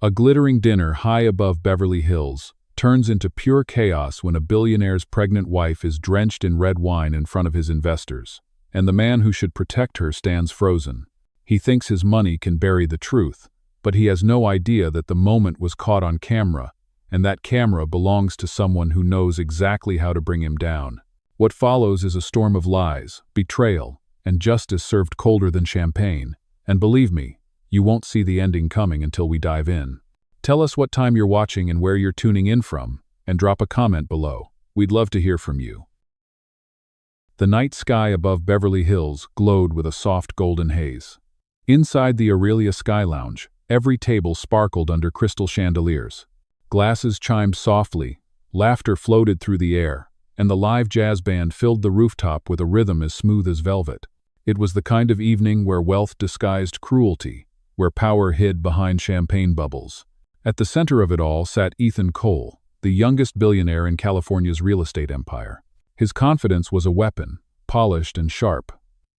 A glittering dinner high above Beverly Hills turns into pure chaos when a billionaire's pregnant wife is drenched in red wine in front of his investors, and the man who should protect her stands frozen. He thinks his money can bury the truth, but he has no idea that the moment was caught on camera, and that camera belongs to someone who knows exactly how to bring him down. What follows is a storm of lies, betrayal, and justice served colder than champagne. And believe me, you won't see the ending coming until we dive in. Tell us what time you're watching and where you're tuning in from, and drop a comment below. We'd love to hear from you. The night sky above Beverly Hills glowed with a soft golden haze. Inside the Aurelia Sky Lounge, every table sparkled under crystal chandeliers. Glasses chimed softly, laughter floated through the air, and the live jazz band filled the rooftop with a rhythm as smooth as velvet. It was the kind of evening where wealth disguised cruelty, where power hid behind champagne bubbles. At the center of it all sat Ethan Cole, the youngest billionaire in California's real estate empire. His confidence was a weapon, polished and sharp.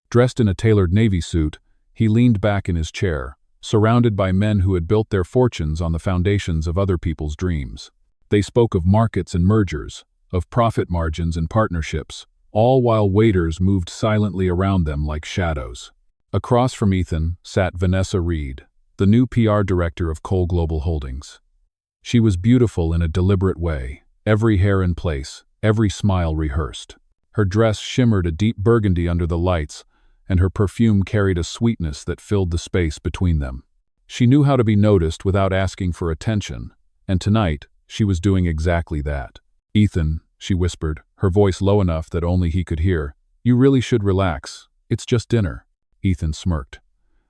Dressed in a tailored navy suit, he leaned back in his chair, surrounded by men who had built their fortunes on the foundations of other people's dreams. They spoke of markets and mergers, of profit margins and partnerships, all while waiters moved silently around them like shadows. Across from Ethan sat Vanessa Reed, the new PR director of Cole Global Holdings. She was beautiful in a deliberate way, every hair in place, every smile rehearsed. Her dress shimmered a deep burgundy under the lights, and her perfume carried a sweetness that filled the space between them. She knew how to be noticed without asking for attention, and tonight she was doing exactly that. "Ethan," she whispered, her voice low enough that only he could hear, "you really should relax. It's just dinner." Ethan smirked.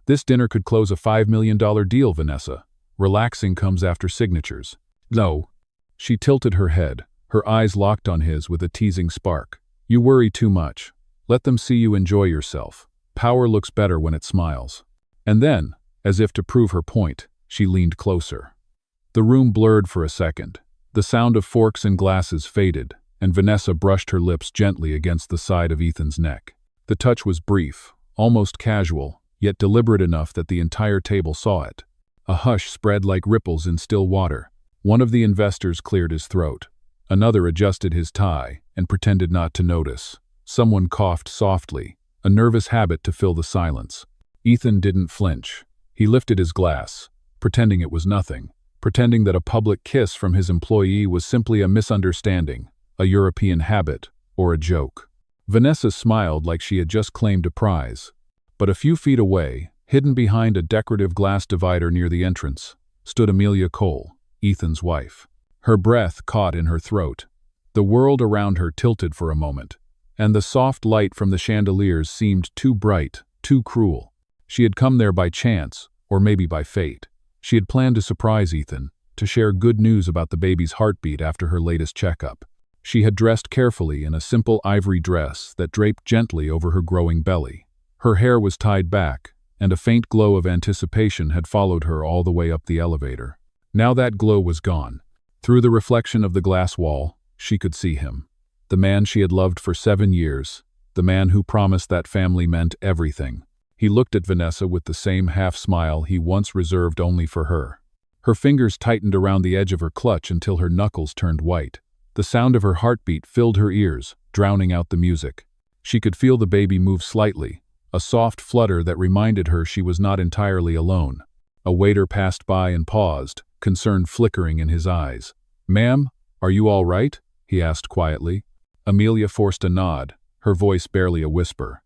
"This dinner could close a $5 million deal, Vanessa. Relaxing comes after signatures." "No." She tilted her head, her eyes locked on his with a teasing spark. "You worry too much. Let them see you enjoy yourself. Power looks better when it smiles." And then, as if to prove her point, she leaned closer. The room blurred for a second. The sound of forks and glasses faded, and Vanessa brushed her lips gently against the side of Ethan's neck. The touch was brief, almost casual, yet deliberate enough that the entire table saw it. A hush spread like ripples in still water. One of the investors cleared his throat. Another adjusted his tie and pretended not to notice. Someone coughed softly, a nervous habit to fill the silence. Ethan didn't flinch. He lifted his glass, pretending it was nothing, pretending that a public kiss from his employee was simply a misunderstanding, a European habit, or a joke. Vanessa smiled like she had just claimed a prize. But a few feet away, hidden behind a decorative glass divider near the entrance, stood Amelia Cole, Ethan's wife. Her breath caught in her throat. The world around her tilted for a moment, and the soft light from the chandeliers seemed too bright, too cruel. She had come there by chance, or maybe by fate. She had planned to surprise Ethan, to share good news about the baby's heartbeat after her latest checkup. She had dressed carefully in a simple ivory dress that draped gently over her growing belly. Her hair was tied back, and a faint glow of anticipation had followed her all the way up the elevator. Now that glow was gone. Through the reflection of the glass wall, she could see him. The man she had loved for 7 years, the man who promised that family meant everything. He looked at Vanessa with the same half-smile he once reserved only for her. Her fingers tightened around the edge of her clutch until her knuckles turned white. The sound of her heartbeat filled her ears, drowning out the music. She could feel the baby move slightly, a soft flutter that reminded her she was not entirely alone. A waiter passed by and paused, concern flickering in his eyes. "Ma'am, are you all right?" he asked quietly. Amelia forced a nod, her voice barely a whisper.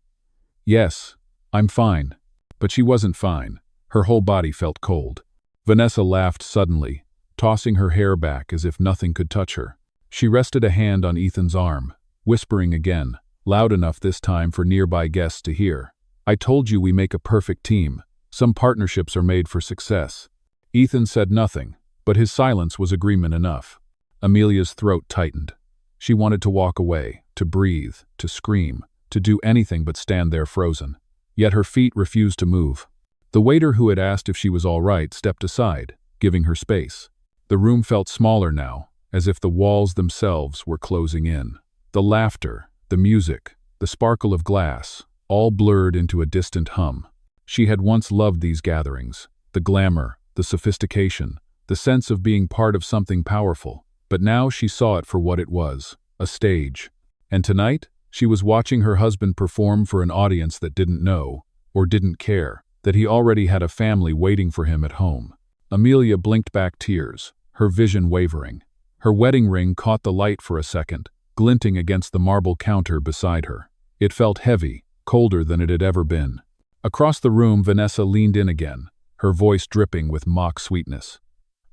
"Yes, I'm fine." But she wasn't fine. Her whole body felt cold. Vanessa laughed suddenly, tossing her hair back as if nothing could touch her. She rested a hand on Ethan's arm, whispering again, loud enough this time for nearby guests to hear. "I told you we make a perfect team. Some partnerships are made for success." Ethan said nothing, but his silence was agreement enough. Amelia's throat tightened. She wanted to walk away, to breathe, to scream, to do anything but stand there frozen. Yet her feet refused to move. The waiter who had asked if she was all right stepped aside, giving her space. The room felt smaller now, as if the walls themselves were closing in. The laughter, the music, the sparkle of glass, all blurred into a distant hum. She had once loved these gatherings, the glamour, the sophistication, the sense of being part of something powerful. But now she saw it for what it was, a stage. And tonight, she was watching her husband perform for an audience that didn't know, or didn't care, that he already had a family waiting for him at home. Amelia blinked back tears, her vision wavering. Her wedding ring caught the light for a second, glinting against the marble counter beside her. It felt heavy, colder than it had ever been. Across the room, Vanessa leaned in again, her voice dripping with mock sweetness.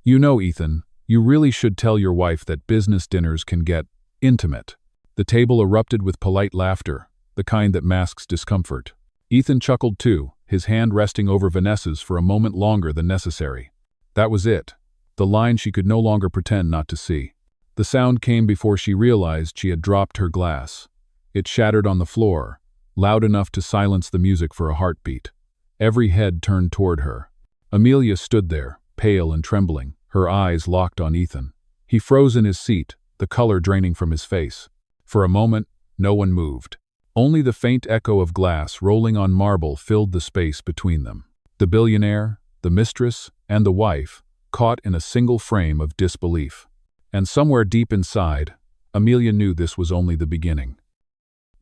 "You know, Ethan, you really should tell your wife that business dinners can get intimate." The table erupted with polite laughter, the kind that masks discomfort. Ethan chuckled too, his hand resting over Vanessa's for a moment longer than necessary. That was it, the line she could no longer pretend not to see. The sound came before she realized she had dropped her glass. It shattered on the floor, loud enough to silence the music for a heartbeat. Every head turned toward her. Amelia stood there, pale and trembling, her eyes locked on Ethan. He froze in his seat, the color draining from his face. For a moment, no one moved. Only the faint echo of glass rolling on marble filled the space between them. The billionaire, the mistress, and the wife, caught in a single frame of disbelief. And somewhere deep inside, Amelia knew this was only the beginning.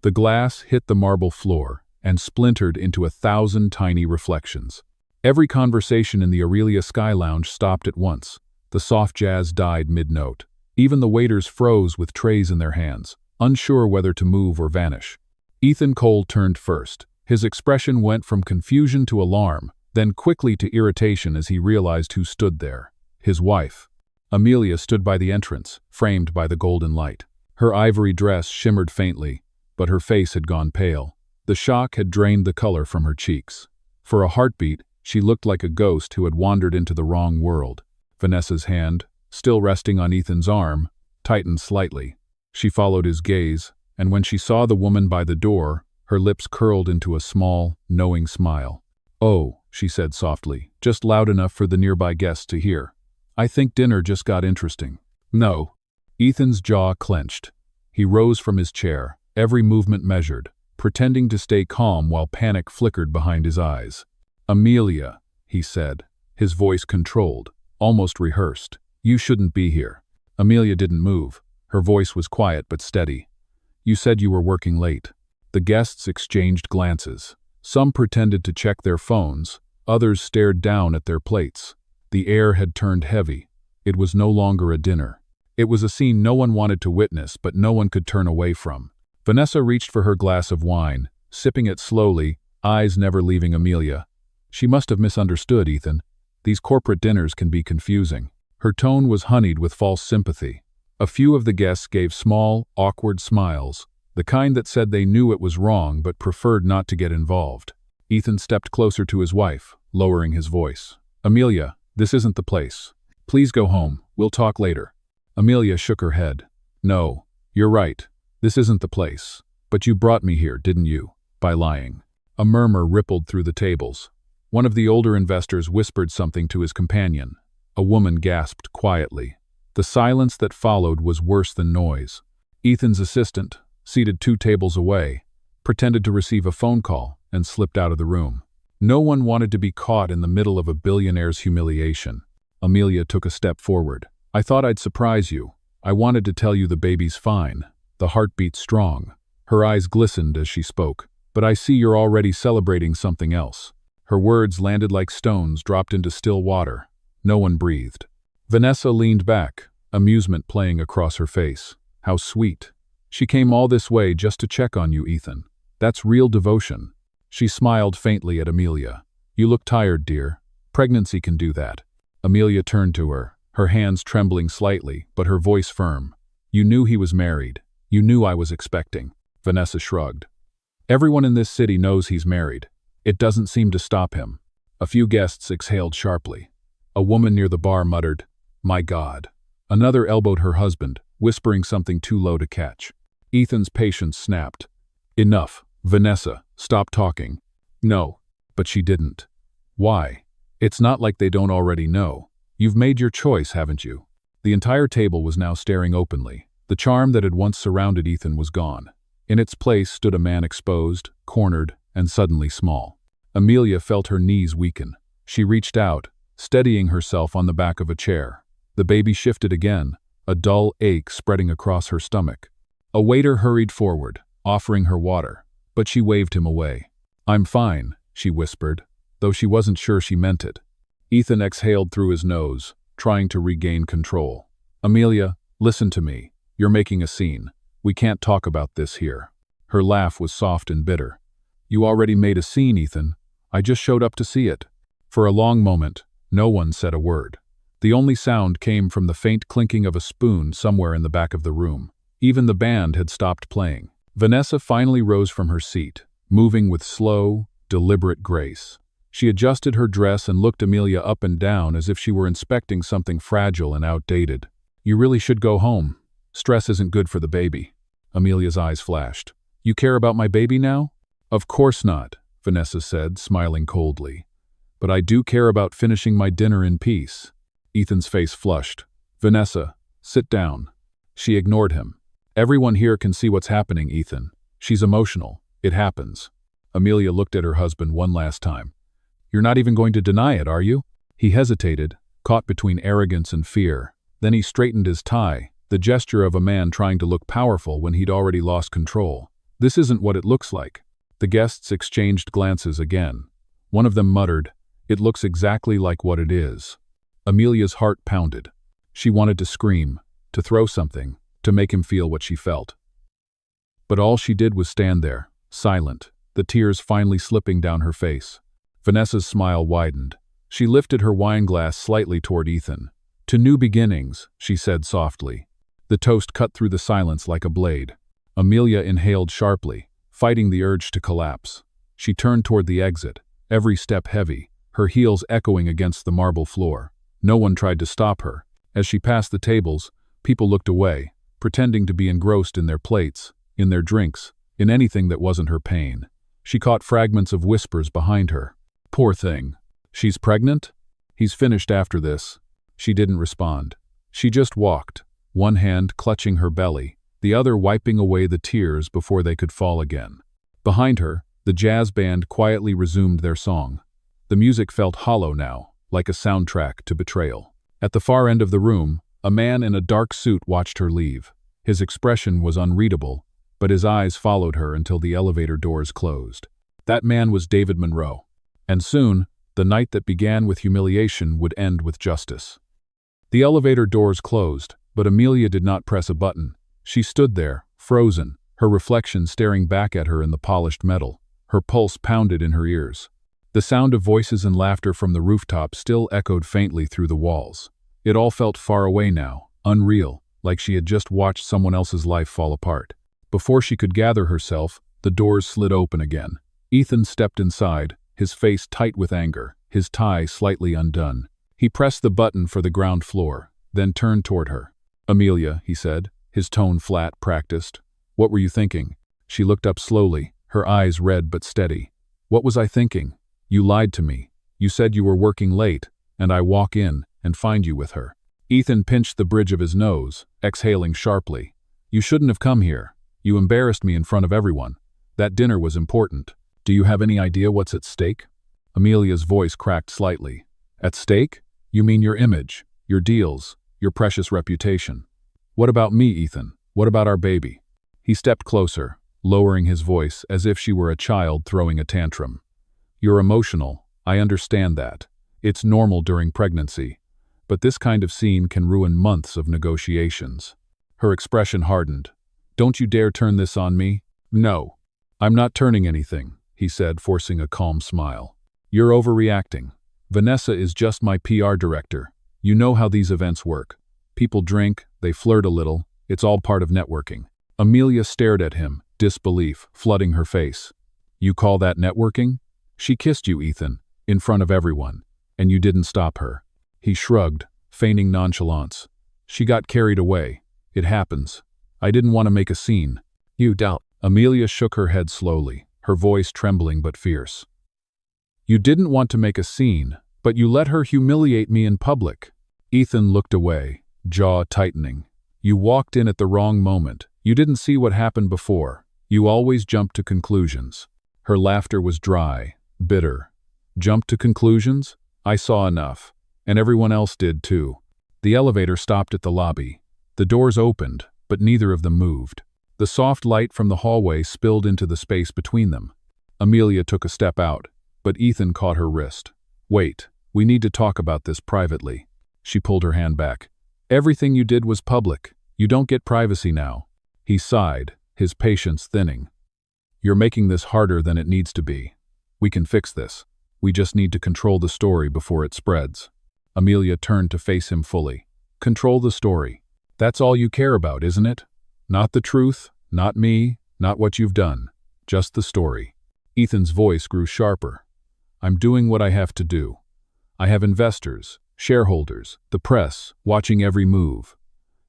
The glass hit the marble floor and splintered into 1,000 tiny reflections. Every conversation in the Aurelia Sky Lounge stopped at once. The soft jazz died mid-note. Even the waiters froze with trays in their hands, unsure whether to move or vanish. Ethan Cole turned first. His expression went from confusion to alarm, then quickly to irritation as he realized who stood there. His wife. Amelia stood by the entrance, framed by the golden light. Her ivory dress shimmered faintly, but her face had gone pale. The shock had drained the color from her cheeks. For a heartbeat, she looked like a ghost who had wandered into the wrong world. Vanessa's hand, still resting on Ethan's arm, tightened slightly. She followed his gaze, and when she saw the woman by the door, her lips curled into a small, knowing smile. "Oh," she said softly, just loud enough for the nearby guests to hear. "I think dinner just got interesting." "No." Ethan's jaw clenched. He rose from his chair, every movement measured, pretending to stay calm while panic flickered behind his eyes. "Amelia," he said, his voice controlled, almost rehearsed. "You shouldn't be here." Amelia didn't move. Her voice was quiet but steady. "You said you were working late." The guests exchanged glances. Some pretended to check their phones, others stared down at their plates. The air had turned heavy. It was no longer a dinner. It was a scene no one wanted to witness, but no one could turn away from. Vanessa reached for her glass of wine, sipping it slowly, eyes never leaving Amelia. She must have misunderstood Ethan. These corporate dinners can be confusing. Her tone was honeyed with false sympathy. A few of the guests gave small, awkward smiles, the kind that said they knew it was wrong but preferred not to get involved. Ethan stepped closer to his wife, lowering his voice. "Amelia, this isn't the place. Please go home. We'll talk later." Amelia shook her head. "No, you're right. This isn't the place. But you brought me here, didn't you? By lying." A murmur rippled through the tables. One of the older investors whispered something to his companion. A woman gasped quietly. The silence that followed was worse than noise. Ethan's assistant, seated 2 tables away, pretended to receive a phone call and slipped out of the room. No one wanted to be caught in the middle of a billionaire's humiliation. Amelia took a step forward. "I thought I'd surprise you. I wanted to tell you the baby's fine." The heartbeat strong. Her eyes glistened as she spoke. "But I see you're already celebrating something else." Her words landed like stones dropped into still water. No one breathed. Vanessa leaned back, amusement playing across her face. "How sweet. She came all this way just to check on you, Ethan. That's real devotion." She smiled faintly at Amelia. "You look tired, dear. Pregnancy can do that." Amelia turned to her, her hands trembling slightly, but her voice firm. "You knew he was married. You knew I was expecting." Vanessa shrugged. "Everyone in this city knows he's married. It doesn't seem to stop him." A few guests exhaled sharply. A woman near the bar muttered, "My God." Another elbowed her husband, whispering something too low to catch. Ethan's patience snapped. "Enough, Vanessa, stop talking." "No." But she didn't. "Why? It's not like they don't already know. You've made your choice, haven't you?" The entire table was now staring openly. The charm that had once surrounded Ethan was gone. In its place stood a man exposed, cornered, and suddenly small. Amelia felt her knees weaken. She reached out, steadying herself on the back of a chair. The baby shifted again, a dull ache spreading across her stomach. A waiter hurried forward, offering her water, but she waved him away. "I'm fine," she whispered, though she wasn't sure she meant it. Ethan exhaled through his nose, trying to regain control. "Amelia, listen to me. You're making a scene. We can't talk about this here." Her laugh was soft and bitter. "You already made a scene, Ethan. I just showed up to see it." For a long moment, no one said a word. The only sound came from the faint clinking of a spoon somewhere in the back of the room. Even the band had stopped playing. Vanessa finally rose from her seat, moving with slow, deliberate grace. She adjusted her dress and looked Amelia up and down as if she were inspecting something fragile and outdated. "You really should go home. Stress isn't good for the baby." Amelia's eyes flashed. "You care about my baby now?" "Of course not," Vanessa said, smiling coldly. "But I do care about finishing my dinner in peace." Ethan's face flushed. "Vanessa, sit down." She ignored him. "Everyone here can see what's happening, Ethan. She's emotional. It happens." Amelia looked at her husband one last time. "You're not even going to deny it, are you?" He hesitated, caught between arrogance and fear. Then he straightened his tie, the gesture of a man trying to look powerful when he'd already lost control. "This isn't what it looks like." The guests exchanged glances again. One of them muttered, "It looks exactly like what it is." Amelia's heart pounded. She wanted to scream, to throw something, to make him feel what she felt. But all she did was stand there, silent, the tears finally slipping down her face. Vanessa's smile widened. She lifted her wineglass slightly toward Ethan. "To new beginnings," she said softly. The toast cut through the silence like a blade. Amelia inhaled sharply, fighting the urge to collapse. She turned toward the exit, every step heavy, her heels echoing against the marble floor. No one tried to stop her. As she passed the tables, people looked away, pretending to be engrossed in their plates, in their drinks, in anything that wasn't her pain. She caught fragments of whispers behind her. "Poor thing. She's pregnant? He's finished after this." She didn't respond. She just walked, one hand clutching her belly, the other wiping away the tears before they could fall again. Behind her, the jazz band quietly resumed their song. The music felt hollow now, like a soundtrack to betrayal. At the far end of the room, a man in a dark suit watched her leave. His expression was unreadable, but his eyes followed her until the elevator doors closed. That man was David Monroe. And soon, the night that began with humiliation would end with justice. The elevator doors closed, but Amelia did not press a button. She stood there, frozen, her reflection staring back at her in the polished metal. Her pulse pounded in her ears. The sound of voices and laughter from the rooftop still echoed faintly through the walls. It all felt far away now, unreal, like she had just watched someone else's life fall apart. Before she could gather herself, the doors slid open again. Ethan stepped inside, his face tight with anger, his tie slightly undone. He pressed the button for the ground floor, then turned toward her. "Amelia," he said, his tone flat, practiced. "What were you thinking?" She looked up slowly, her eyes red but steady. "What was I thinking? You lied to me. You said you were working late, and I walk in and find you with her." Ethan pinched the bridge of his nose, exhaling sharply. "You shouldn't have come here. You embarrassed me in front of everyone. That dinner was important. Do you have any idea what's at stake?" Amelia's voice cracked slightly. "At stake? You mean your image, your deals, your precious reputation. What about me, Ethan? What about our baby?" He stepped closer, lowering his voice as if she were a child throwing a tantrum. "You're emotional. I understand that. It's normal during pregnancy. But this kind of scene can ruin months of negotiations." Her expression hardened. "Don't you dare turn this on me." "No. I'm not turning anything," he said, forcing a calm smile. "You're overreacting. Vanessa is just my PR director. You know how these events work. People drink, they flirt a little, it's all part of networking." Amelia stared at him, disbelief flooding her face. "You call that networking? She kissed you, Ethan, in front of everyone, and you didn't stop her." He shrugged, feigning nonchalance. "She got carried away. It happens. I didn't want to make a scene." "You doubt." Amelia shook her head slowly, her voice trembling but fierce. "You didn't want to make a scene, but you let her humiliate me in public." Ethan looked away, jaw tightening. "You walked in at the wrong moment. You didn't see what happened before. You always jump to conclusions." Her laughter was dry, bitter. "Jump to conclusions? I saw enough. And everyone else did too. The elevator stopped at the lobby. The doors opened, but neither of them moved. The soft light from the hallway spilled into the space between them. Amelia took a step out, but Ethan caught her wrist. "Wait, we need to talk about this privately." She pulled her hand back. "Everything you did was public. You don't get privacy now." He sighed, his patience thinning. "You're making this harder than it needs to be. We can fix this. We just need to control the story before it spreads." Amelia turned to face him fully. "Control the story. That's all you care about, isn't it? Not the truth, not me, not what you've done. Just the story." Ethan's voice grew sharper. "I'm doing what I have to do. I have investors, shareholders, the press, watching every move.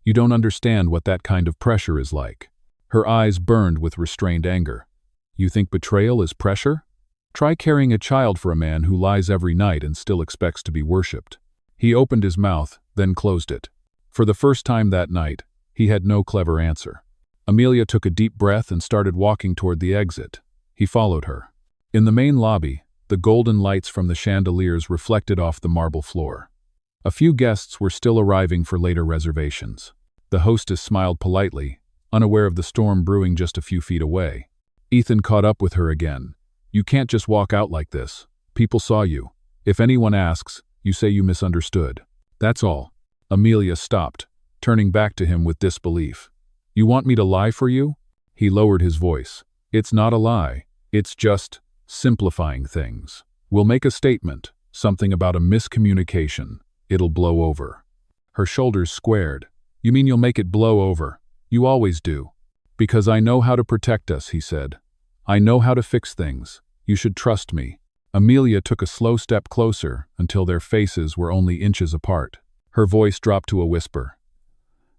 You don't understand what that kind of pressure is like." Her eyes burned with restrained anger. "You think betrayal is pressure? Try carrying a child for a man who lies every night and still expects to be worshipped." He opened his mouth, then closed it. For the first time that night, he had no clever answer. Amelia took a deep breath and started walking toward the exit. He followed her. In the main lobby, the golden lights from the chandeliers reflected off the marble floor. A few guests were still arriving for later reservations. The hostess smiled politely, unaware of the storm brewing just a few feet away. Ethan caught up with her again. "You can't just walk out like this. People saw you. If anyone asks, you say you misunderstood. That's all." Amelia stopped, turning back to him with disbelief. "You want me to lie for you?" He lowered his voice. "It's not a lie. It's just simplifying things. We'll make a statement, something about a miscommunication. It'll blow over." Her shoulders squared. "You mean you'll make it blow over? You always do." "Because I know how to protect us," he said. "I know how to fix things. You should trust me." Amelia took a slow step closer until their faces were only inches apart. Her voice dropped to a whisper.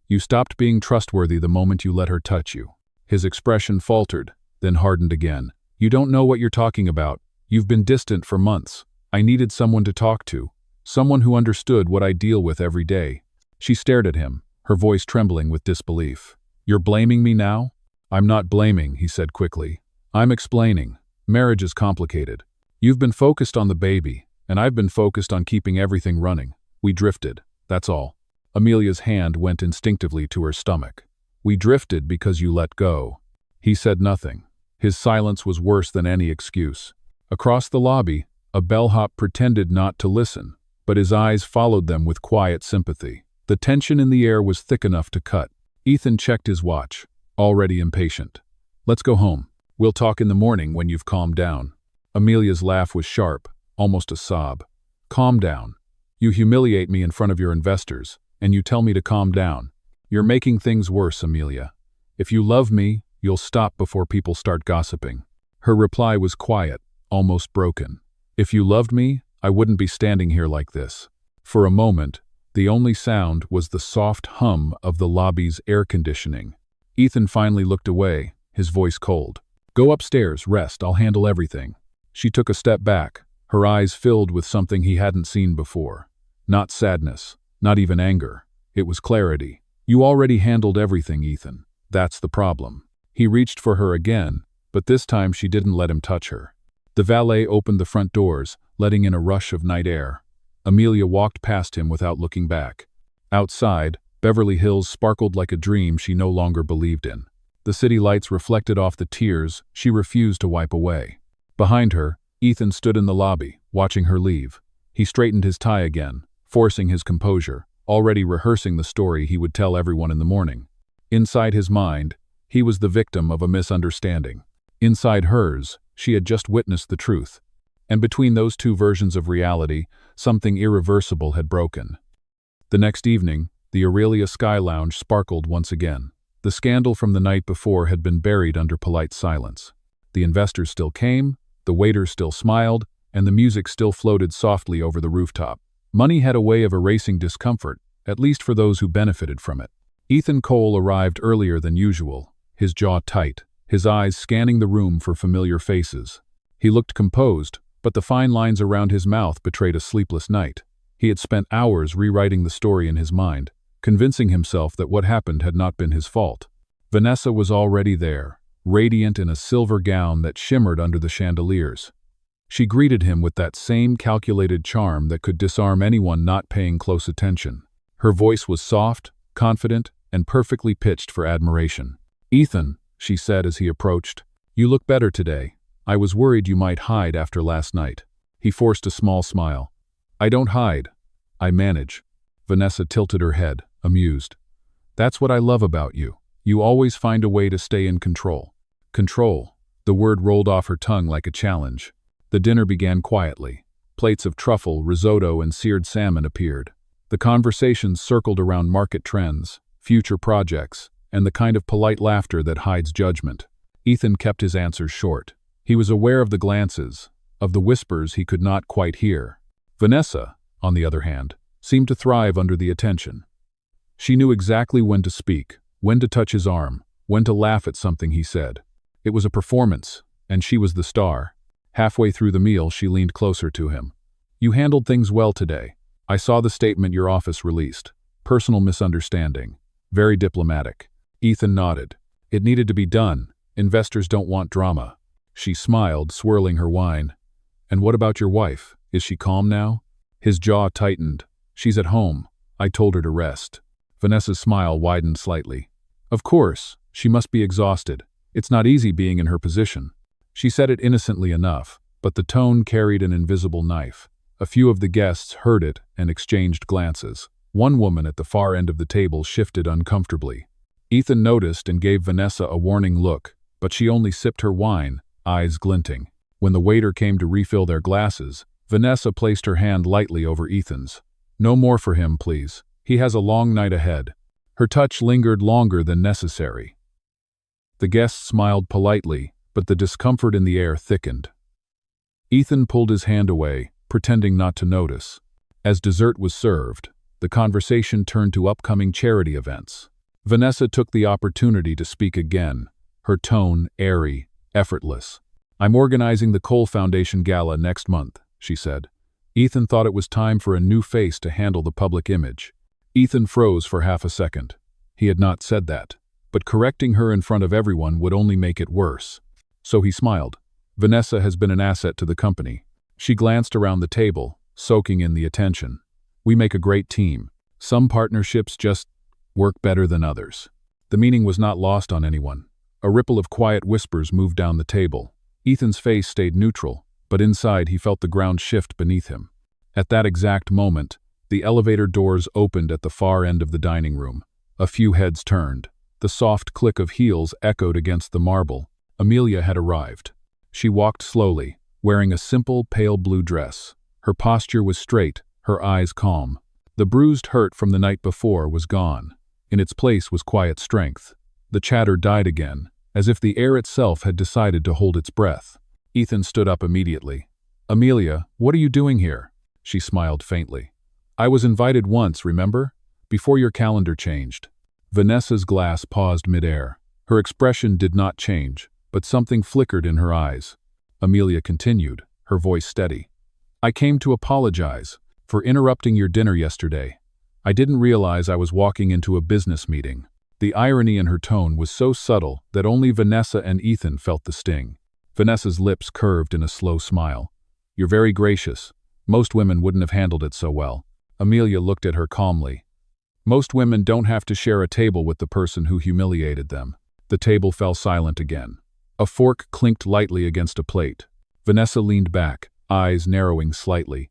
"You stopped being trustworthy the moment you let her touch you." His expression faltered, then hardened again. "You don't know what you're talking about. You've been distant for months. I needed someone to talk to, someone who understood what I deal with every day." She stared at him, her voice trembling with disbelief. "You're blaming me now?" "I'm not blaming," he said quickly. "I'm explaining. Marriage is complicated. You've been focused on the baby, and I've been focused on keeping everything running. We drifted, that's all." Amelia's hand went instinctively to her stomach. "We drifted because you let go." He said nothing. His silence was worse than any excuse. Across the lobby, a bellhop pretended not to listen, but his eyes followed them with quiet sympathy. The tension in the air was thick enough to cut. Ethan checked his watch, already impatient. "Let's go home. We'll talk in the morning when you've calmed down." Amelia's laugh was sharp, almost a sob. "Calm down. You humiliate me in front of your investors, and you tell me to calm down. You're making things worse, Amelia. If you love me, you'll stop before people start gossiping." Her reply was quiet, almost broken. "If you loved me, I wouldn't be standing here like this." For a moment, the only sound was the soft hum of the lobby's air conditioning. Ethan finally looked away, his voice cold. "Go upstairs, rest, I'll handle everything." She took a step back, her eyes filled with something he hadn't seen before. Not sadness, not even anger. It was clarity. "You already handled everything, Ethan. That's the problem." He reached for her again, but this time she didn't let him touch her. The valet opened the front doors, letting in a rush of night air. Amelia walked past him without looking back. Outside, Beverly Hills sparkled like a dream she no longer believed in. The city lights reflected off the tears she refused to wipe away. Behind her, Ethan stood in the lobby, watching her leave. He straightened his tie again, forcing his composure, already rehearsing the story he would tell everyone in the morning. Inside his mind, he was the victim of a misunderstanding. Inside hers, she had just witnessed the truth. And between those two versions of reality, something irreversible had broken. The next evening, the Aurelia Sky Lounge sparkled once again. The scandal from the night before had been buried under polite silence. The investors still came, the waiters still smiled, and the music still floated softly over the rooftop. Money had a way of erasing discomfort, at least for those who benefited from it. Ethan Cole arrived earlier than usual, his jaw tight, his eyes scanning the room for familiar faces. He looked composed, but the fine lines around his mouth betrayed a sleepless night. He had spent hours rewriting the story in his mind, convincing himself that what happened had not been his fault. Vanessa was already there, radiant in a silver gown that shimmered under the chandeliers. She greeted him with that same calculated charm that could disarm anyone not paying close attention. Her voice was soft, confident, and perfectly pitched for admiration. "Ethan," she said as he approached, "you look better today. I was worried you might hide after last night." He forced a small smile. "I don't hide. I manage." Vanessa tilted her head, amused. "That's what I love about you. You always find a way to stay in control." Control. The word rolled off her tongue like a challenge. The dinner began quietly. Plates of truffle, risotto, and seared salmon appeared. The conversations circled around market trends, future projects, and the kind of polite laughter that hides judgment. Ethan kept his answers short. He was aware of the glances, of the whispers he could not quite hear. Vanessa, on the other hand, seemed to thrive under the attention. She knew exactly when to speak, when to touch his arm, when to laugh at something he said. It was a performance, and she was the star. Halfway through the meal, she leaned closer to him. "You handled things well today. I saw the statement your office released. Personal misunderstanding. Very diplomatic." Ethan nodded. "It needed to be done. Investors don't want drama." She smiled, swirling her wine. "And what about your wife? Is she calm now?" His jaw tightened. "She's at home. I told her to rest." Vanessa's smile widened slightly. "Of course, she must be exhausted. It's not easy being in her position." She said it innocently enough, but the tone carried an invisible knife. A few of the guests heard it and exchanged glances. One woman at the far end of the table shifted uncomfortably. Ethan noticed and gave Vanessa a warning look, but she only sipped her wine, eyes glinting. When the waiter came to refill their glasses, Vanessa placed her hand lightly over Ethan's. "No more for him, please. He has a long night ahead." Her touch lingered longer than necessary. The guests smiled politely, but the discomfort in the air thickened. Ethan pulled his hand away, pretending not to notice. As dessert was served, the conversation turned to upcoming charity events. Vanessa took the opportunity to speak again, her tone airy, effortless. "I'm organizing the Cole Foundation Gala next month," she said. Ethan thought it was time for a new face to handle the public image. Ethan froze for half a second. He had not said that, but correcting her in front of everyone would only make it worse. So he smiled. "Vanessa has been an asset to the company." She glanced around the table, soaking in the attention. "We make a great team. Some partnerships just work better than others." The meaning was not lost on anyone. A ripple of quiet whispers moved down the table. Ethan's face stayed neutral, but inside he felt the ground shift beneath him. At that exact moment, the elevator doors opened at the far end of the dining room. A few heads turned. The soft click of heels echoed against the marble. Amelia had arrived. She walked slowly, wearing a simple pale blue dress. Her posture was straight, her eyes calm. The bruised hurt from the night before was gone. In its place was quiet strength. The chatter died again, as if the air itself had decided to hold its breath. Ethan stood up immediately. "Amelia, what are you doing here?" She smiled faintly. "I was invited once, remember? Before your calendar changed." Vanessa's glass paused midair. Her expression did not change, but something flickered in her eyes. Amelia continued, her voice steady. "I came to apologize for interrupting your dinner yesterday. I didn't realize I was walking into a business meeting." The irony in her tone was so subtle that only Vanessa and Ethan felt the sting. Vanessa's lips curved in a slow smile. "You're very gracious. Most women wouldn't have handled it so well." Amelia looked at her calmly. "Most women don't have to share a table with the person who humiliated them." The table fell silent again. A fork clinked lightly against a plate. Vanessa leaned back, eyes narrowing slightly.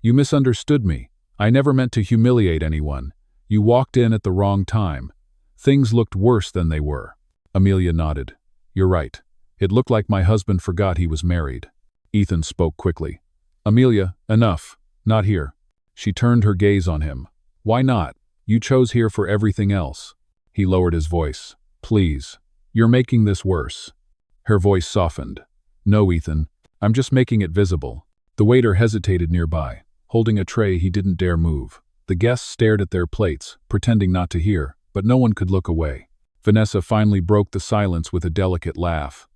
"You misunderstood me. I never meant to humiliate anyone. You walked in at the wrong time. Things looked worse than they were." Amelia nodded. "You're right. It looked like my husband forgot he was married." Ethan spoke quickly. "Amelia, enough. Not here." She turned her gaze on him. "Why not? You chose here for everything else." He lowered his voice. "Please. You're making this worse." Her voice softened. "No, Ethan. I'm just making it visible." The waiter hesitated nearby, holding a tray he didn't dare move. The guests stared at their plates, pretending not to hear, but no one could look away. Vanessa finally broke the silence with a delicate laugh.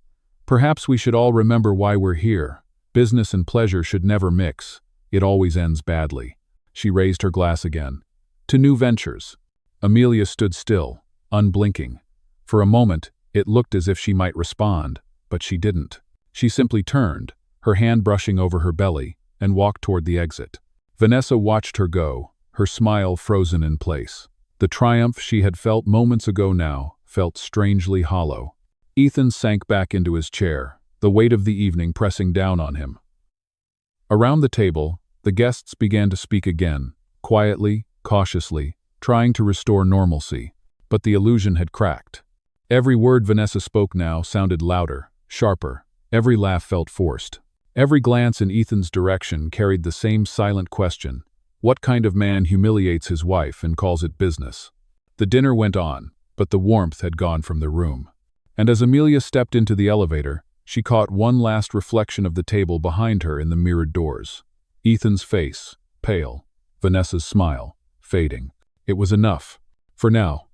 "Perhaps we should all remember why we're here. Business and pleasure should never mix. It always ends badly." She raised her glass again. "To new ventures." Amelia stood still, unblinking. For a moment, it looked as if she might respond, but she didn't. She simply turned, her hand brushing over her belly, and walked toward the exit. Vanessa watched her go, her smile frozen in place. The triumph she had felt moments ago now felt strangely hollow. Ethan sank back into his chair, the weight of the evening pressing down on him. Around the table, the guests began to speak again, quietly, cautiously, trying to restore normalcy, but the illusion had cracked. Every word Vanessa spoke now sounded louder, sharper. Every laugh felt forced. Every glance in Ethan's direction carried the same silent question: what kind of man humiliates his wife and calls it business? The dinner went on, but the warmth had gone from the room. And as Amelia stepped into the elevator, she caught one last reflection of the table behind her in the mirrored doors. Ethan's face, pale. Vanessa's smile, fading. It was enough. For now.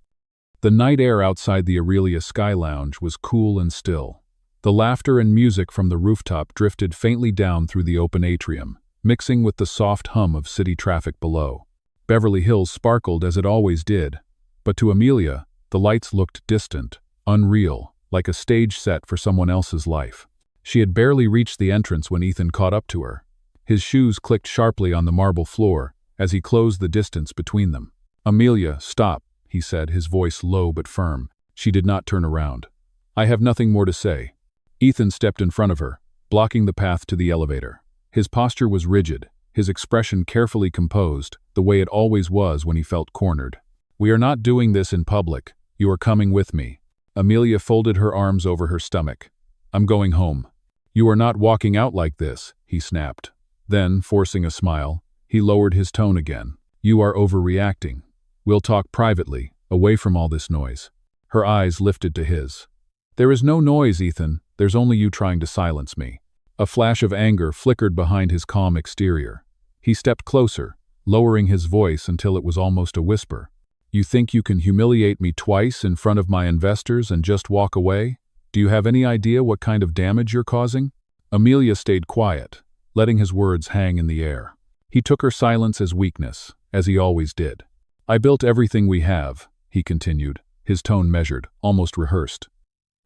The night air outside the Aurelia Sky Lounge was cool and still. The laughter and music from the rooftop drifted faintly down through the open atrium, mixing with the soft hum of city traffic below. Beverly Hills sparkled as it always did, but to Amelia, the lights looked distant, unreal, like a stage set for someone else's life. She had barely reached the entrance when Ethan caught up to her. His shoes clicked sharply on the marble floor as he closed the distance between them. "Amelia, stop," he said, his voice low but firm. She did not turn around. "I have nothing more to say." Ethan stepped in front of her, blocking the path to the elevator. His posture was rigid, his expression carefully composed, the way it always was when he felt cornered. "We are not doing this in public. You are coming with me." Amelia folded her arms over her stomach. "I'm going home." "You are not walking out like this," he snapped. Then, forcing a smile, he lowered his tone again. "You are overreacting. We'll talk privately, away from all this noise." Her eyes lifted to his. "There is no noise, Ethan. There's only you trying to silence me." A flash of anger flickered behind his calm exterior. He stepped closer, lowering his voice until it was almost a whisper. "You think you can humiliate me twice in front of my investors and just walk away? Do you have any idea what kind of damage you're causing?" Amelia stayed quiet, letting his words hang in the air. He took her silence as weakness, as he always did. "I built everything we have," he continued, his tone measured, almost rehearsed.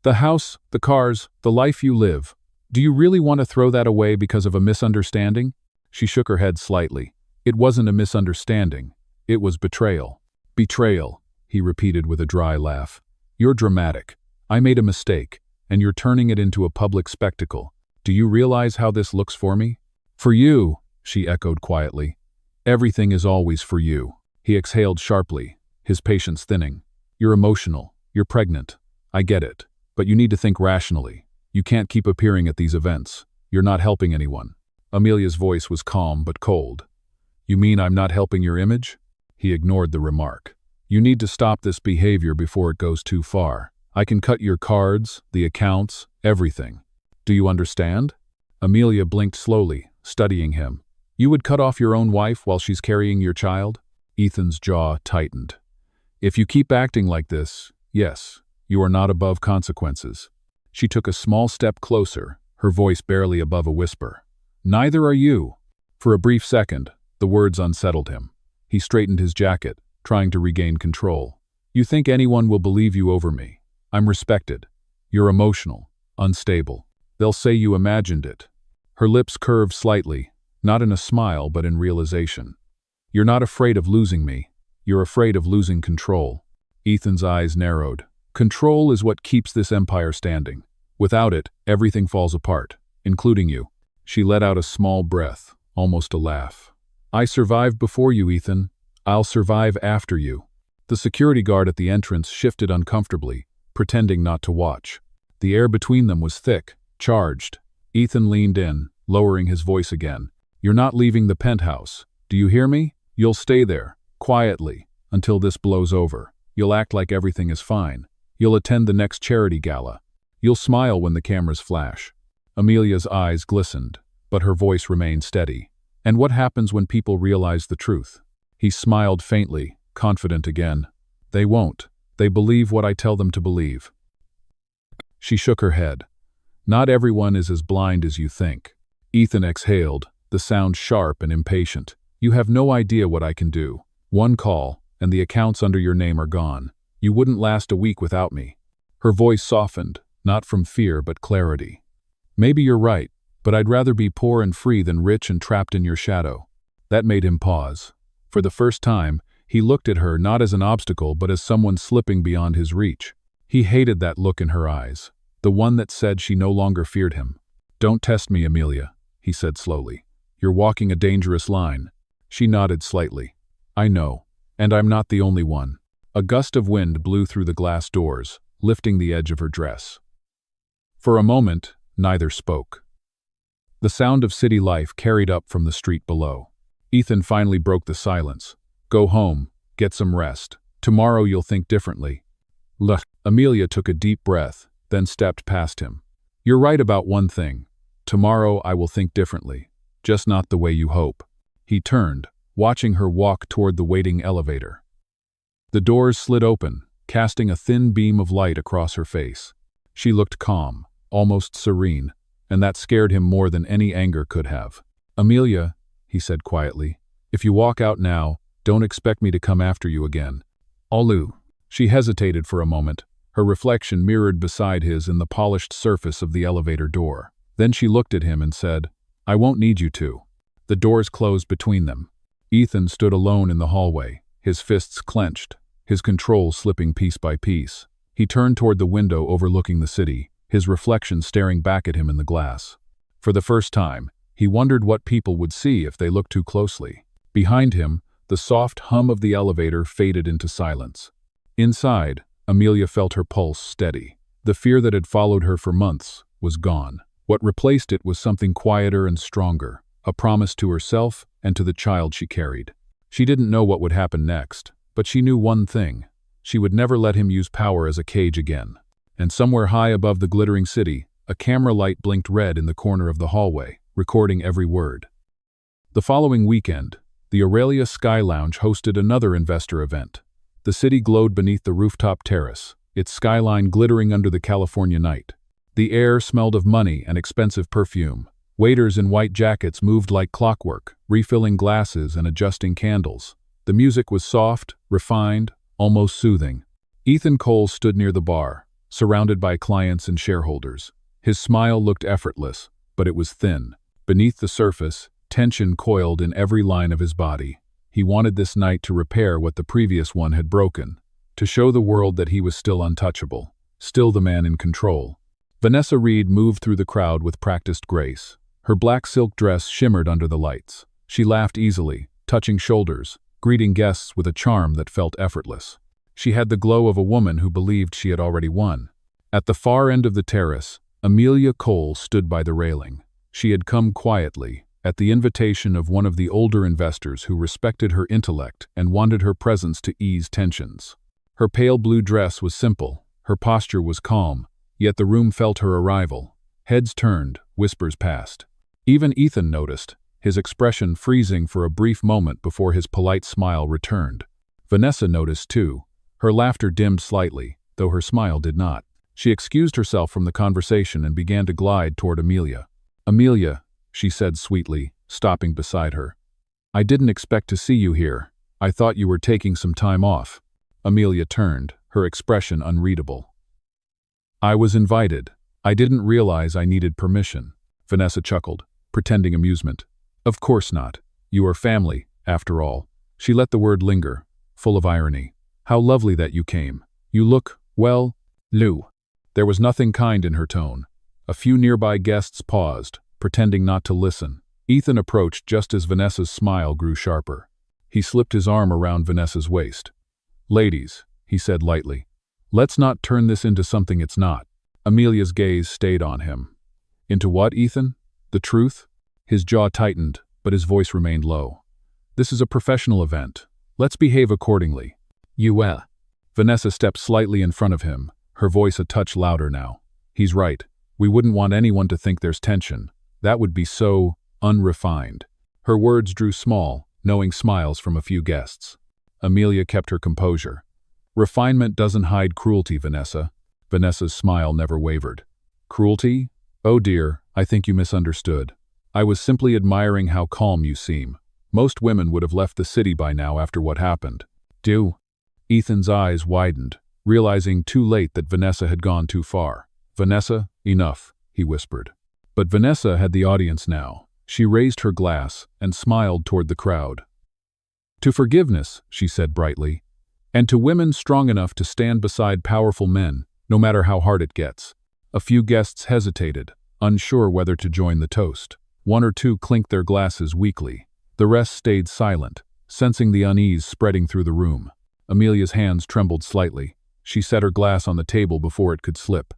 "The house, the cars, the life you live. Do you really want to throw that away because of a misunderstanding?" She shook her head slightly. "It wasn't a misunderstanding. It was betrayal." "Betrayal," he repeated with a dry laugh. "You're dramatic. I made a mistake, and you're turning it into a public spectacle. Do you realize how this looks for me?" "For you," she echoed quietly. "Everything is always for you." He exhaled sharply, his patience thinning. "You're emotional. You're pregnant. I get it. But you need to think rationally. You can't keep appearing at these events. You're not helping anyone." Amelia's voice was calm but cold. "You mean I'm not helping your image?" He ignored the remark. "You need to stop this behavior before it goes too far. I can cut your cards, the accounts, everything. Do you understand?" Amelia blinked slowly, studying him. "You would cut off your own wife while she's carrying your child?" Ethan's jaw tightened. "If you keep acting like this, yes, you are not above consequences." She took a small step closer, her voice barely above a whisper. "Neither are you." For a brief second, the words unsettled him. He straightened his jacket, trying to regain control. "You think anyone will believe you over me? I'm respected. You're emotional, unstable. They'll say you imagined it." Her lips curved slightly, not in a smile but in realization. "You're not afraid of losing me. You're afraid of losing control." Ethan's eyes narrowed. "Control is what keeps this empire standing. Without it, everything falls apart, including you." She let out a small breath, almost a laugh. "I survived before you, Ethan. I'll survive after you." The security guard at the entrance shifted uncomfortably, pretending not to watch. The air between them was thick, charged. Ethan leaned in, lowering his voice again. "You're not leaving the penthouse. Do you hear me? You'll stay there, quietly, until this blows over. You'll act like everything is fine. You'll attend the next charity gala. You'll smile when the cameras flash." Amelia's eyes glistened, but her voice remained steady. "And what happens when people realize the truth?" He smiled faintly, confident again. "They won't. They believe what I tell them to believe." She shook her head. "Not everyone is as blind as you think." Ethan exhaled, the sound sharp and impatient. "You have no idea what I can do. One call, and the accounts under your name are gone. You wouldn't last a week without me." Her voice softened, not from fear but clarity. "Maybe you're right. But I'd rather be poor and free than rich and trapped in your shadow." That made him pause. For the first time, he looked at her not as an obstacle but as someone slipping beyond his reach. He hated that look in her eyes, the one that said she no longer feared him. "Don't test me, Amelia," he said slowly. "You're walking a dangerous line." She nodded slightly. "I know, and I'm not the only one." A gust of wind blew through the glass doors, lifting the edge of her dress. For a moment, neither spoke. The sound of city life carried up from the street below. Ethan finally broke the silence. "Go home, get some rest. Tomorrow you'll think differently." Look. Amelia took a deep breath, then stepped past him. "You're right about one thing. Tomorrow I will think differently, just not the way you hope." He turned, watching her walk toward the waiting elevator. The doors slid open, casting a thin beam of light across her face. She looked calm, almost serene, and that scared him more than any anger could have. "Amelia," he said quietly, "if you walk out now, don't expect me to come after you again. Olu." She hesitated for a moment, her reflection mirrored beside his in the polished surface of the elevator door. Then she looked at him and said, "I won't need you to." The doors closed between them. Ethan stood alone in the hallway, his fists clenched, his control slipping piece by piece. He turned toward the window overlooking the city, his reflection staring back at him in the glass. For the first time, he wondered what people would see if they looked too closely. Behind him, the soft hum of the elevator faded into silence. Inside, Amelia felt her pulse steady. The fear that had followed her for months was gone. What replaced it was something quieter and stronger, a promise to herself and to the child she carried. She didn't know what would happen next, but she knew one thing. She would never let him use power as a cage again. And somewhere high above the glittering city, a camera light blinked red in the corner of the hallway, recording every word. The following weekend, the Aurelia Sky Lounge hosted another investor event. The city glowed beneath the rooftop terrace, its skyline glittering under the California night. The air smelled of money and expensive perfume. Waiters in white jackets moved like clockwork, refilling glasses and adjusting candles. The music was soft, refined, almost soothing. Ethan Cole stood near the bar, surrounded by clients and shareholders. His smile looked effortless, but it was thin. Beneath the surface, tension coiled in every line of his body. He wanted this night to repair what the previous one had broken, to show the world that he was still untouchable, still the man in control. Vanessa Reed moved through the crowd with practiced grace. Her black silk dress shimmered under the lights. She laughed easily, touching shoulders, greeting guests with a charm that felt effortless. She had the glow of a woman who believed she had already won. At the far end of the terrace, Amelia Cole stood by the railing. She had come quietly, at the invitation of one of the older investors who respected her intellect and wanted her presence to ease tensions. Her pale blue dress was simple, her posture was calm, yet the room felt her arrival. Heads turned, whispers passed. Even Ethan noticed, his expression freezing for a brief moment before his polite smile returned. Vanessa noticed too. Her laughter dimmed slightly, though her smile did not. She excused herself from the conversation and began to glide toward Amelia. "Amelia," she said sweetly, stopping beside her. "I didn't expect to see you here. I thought you were taking some time off." Amelia turned, her expression unreadable. "I was invited. I didn't realize I needed permission." Vanessa chuckled, pretending amusement. "Of course not. You are family, after all." She let the word linger, full of irony. "How lovely that you came. You look, well, Lou." There was nothing kind in her tone. A few nearby guests paused, pretending not to listen. Ethan approached just as Vanessa's smile grew sharper. He slipped his arm around Vanessa's waist. "Ladies," he said lightly, "let's not turn this into something it's not." Amelia's gaze stayed on him. "Into what, Ethan? The truth?" His jaw tightened, but his voice remained low. "This is a professional event. Let's behave accordingly." Vanessa stepped slightly in front of him, her voice a touch louder now. "He's right. We wouldn't want anyone to think there's tension. That would be so unrefined." Her words drew small, knowing smiles from a few guests. Amelia kept her composure. "Refinement doesn't hide cruelty, Vanessa." Vanessa's smile never wavered. "Cruelty? Oh dear, I think you misunderstood. I was simply admiring how calm you seem. Most women would have left the city by now after what happened." "Do?" Ethan's eyes widened, realizing too late that Vanessa had gone too far. "Vanessa, enough," he whispered. But Vanessa had the audience now. She raised her glass and smiled toward the crowd. "To forgiveness," she said brightly, "and to women strong enough to stand beside powerful men, no matter how hard it gets." A few guests hesitated, unsure whether to join the toast. One or two clinked their glasses weakly. The rest stayed silent, sensing the unease spreading through the room. Amelia's hands trembled slightly. She set her glass on the table before it could slip.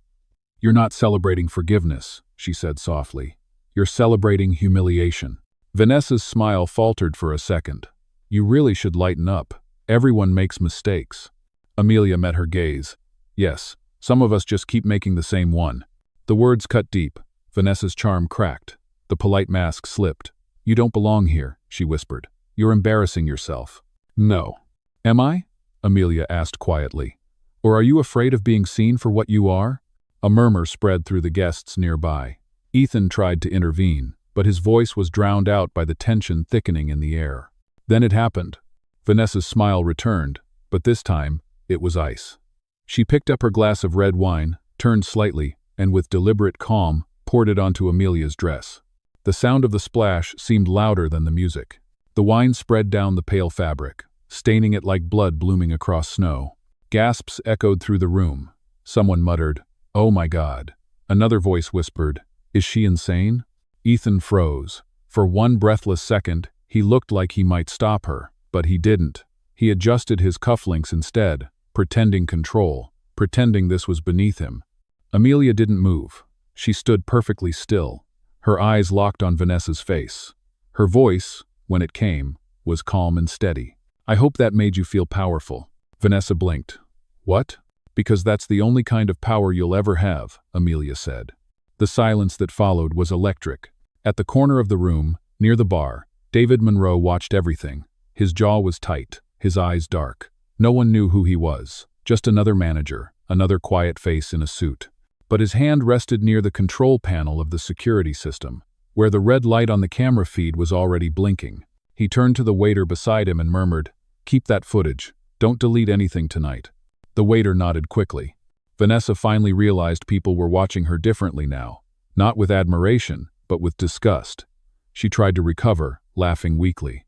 "You're not celebrating forgiveness," she said softly. "You're celebrating humiliation." Vanessa's smile faltered for a second. "You really should lighten up. Everyone makes mistakes." Amelia met her gaze. "Yes, some of us just keep making the same one." The words cut deep. Vanessa's charm cracked. The polite mask slipped. "You don't belong here," she whispered. "You're embarrassing yourself." "No." "Am I?" Amelia asked quietly. "Or are you afraid of being seen for what you are?" A murmur spread through the guests nearby. Ethan tried to intervene, but his voice was drowned out by the tension thickening in the air. Then it happened. Vanessa's smile returned, but this time, it was ice. She picked up her glass of red wine, turned slightly, and with deliberate calm, poured it onto Amelia's dress. The sound of the splash seemed louder than the music. The wine spread down the pale fabric, staining it like blood blooming across snow. Gasps echoed through the room. Someone muttered, "Oh my God." Another voice whispered, "Is she insane?" Ethan froze. For one breathless second, he looked like he might stop her, but he didn't. He adjusted his cufflinks instead, pretending control, pretending this was beneath him. Amelia didn't move. She stood perfectly still, her eyes locked on Vanessa's face. Her voice, when it came, was calm and steady. "I hope that made you feel powerful." Vanessa blinked. "What?" "Because that's the only kind of power you'll ever have," Amelia said. The silence that followed was electric. At the corner of the room, near the bar, David Monroe watched everything. His jaw was tight, his eyes dark. No one knew who he was, just another manager, another quiet face in a suit. But his hand rested near the control panel of the security system, where the red light on the camera feed was already blinking. He turned to the waiter beside him and murmured, "Keep that footage. Don't delete anything tonight." The waiter nodded quickly. Vanessa finally realized people were watching her differently now, not with admiration, but with disgust. She tried to recover, laughing weakly.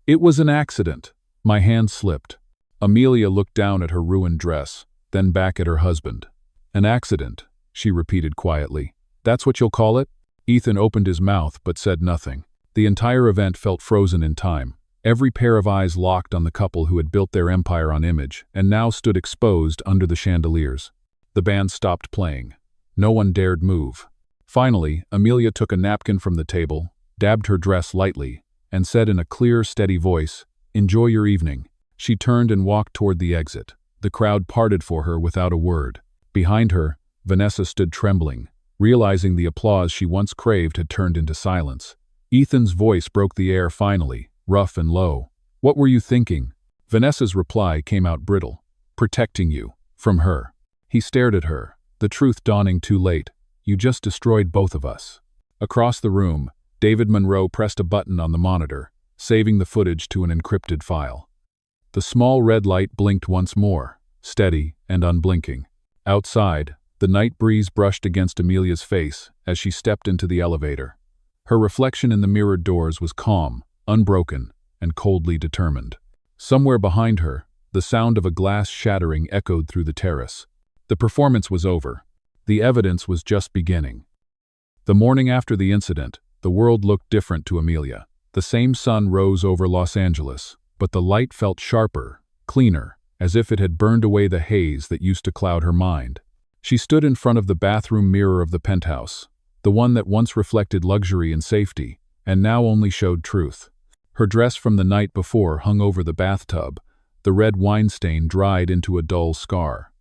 "It was an accident." My hand slipped. Amelia looked down at her ruined dress, then back at her husband. "An accident," she repeated quietly. "That's what you'll call it?" Ethan opened his mouth but said nothing. The entire event felt frozen in time. Every pair of eyes locked on the couple who had built their empire on image and now stood exposed under the chandeliers. The band stopped playing. No one dared move. Finally, Amelia took a napkin from the table, dabbed her dress lightly, and said in a clear, steady voice, "Enjoy your evening." She turned and walked toward the exit. The crowd parted for her without a word. Behind her, Vanessa stood trembling, realizing the applause she once craved had turned into silence. Ethan's voice broke the air finally, rough and low. "What were you thinking?" Vanessa's reply came out brittle. "Protecting you. From her." He stared at her, the truth dawning too late. "You just destroyed both of us." Across the room, David Monroe pressed a button on the monitor, saving the footage to an encrypted file. The small red light blinked once more, steady and unblinking. Outside, the night breeze brushed against Amelia's face as she stepped into the elevator. Her reflection in the mirrored doors was calm, unbroken, and coldly determined. Somewhere behind her, the sound of a glass shattering echoed through the terrace. The performance was over. The evidence was just beginning. The morning after the incident, the world looked different to Amelia. The same sun rose over Los Angeles, but the light felt sharper, cleaner, as if it had burned away the haze that used to cloud her mind. She stood in front of the bathroom mirror of the penthouse, the one that once reflected luxury and safety, and now only showed truth. Her dress from the night before hung over the bathtub, the red wine stain dried into a dull scar.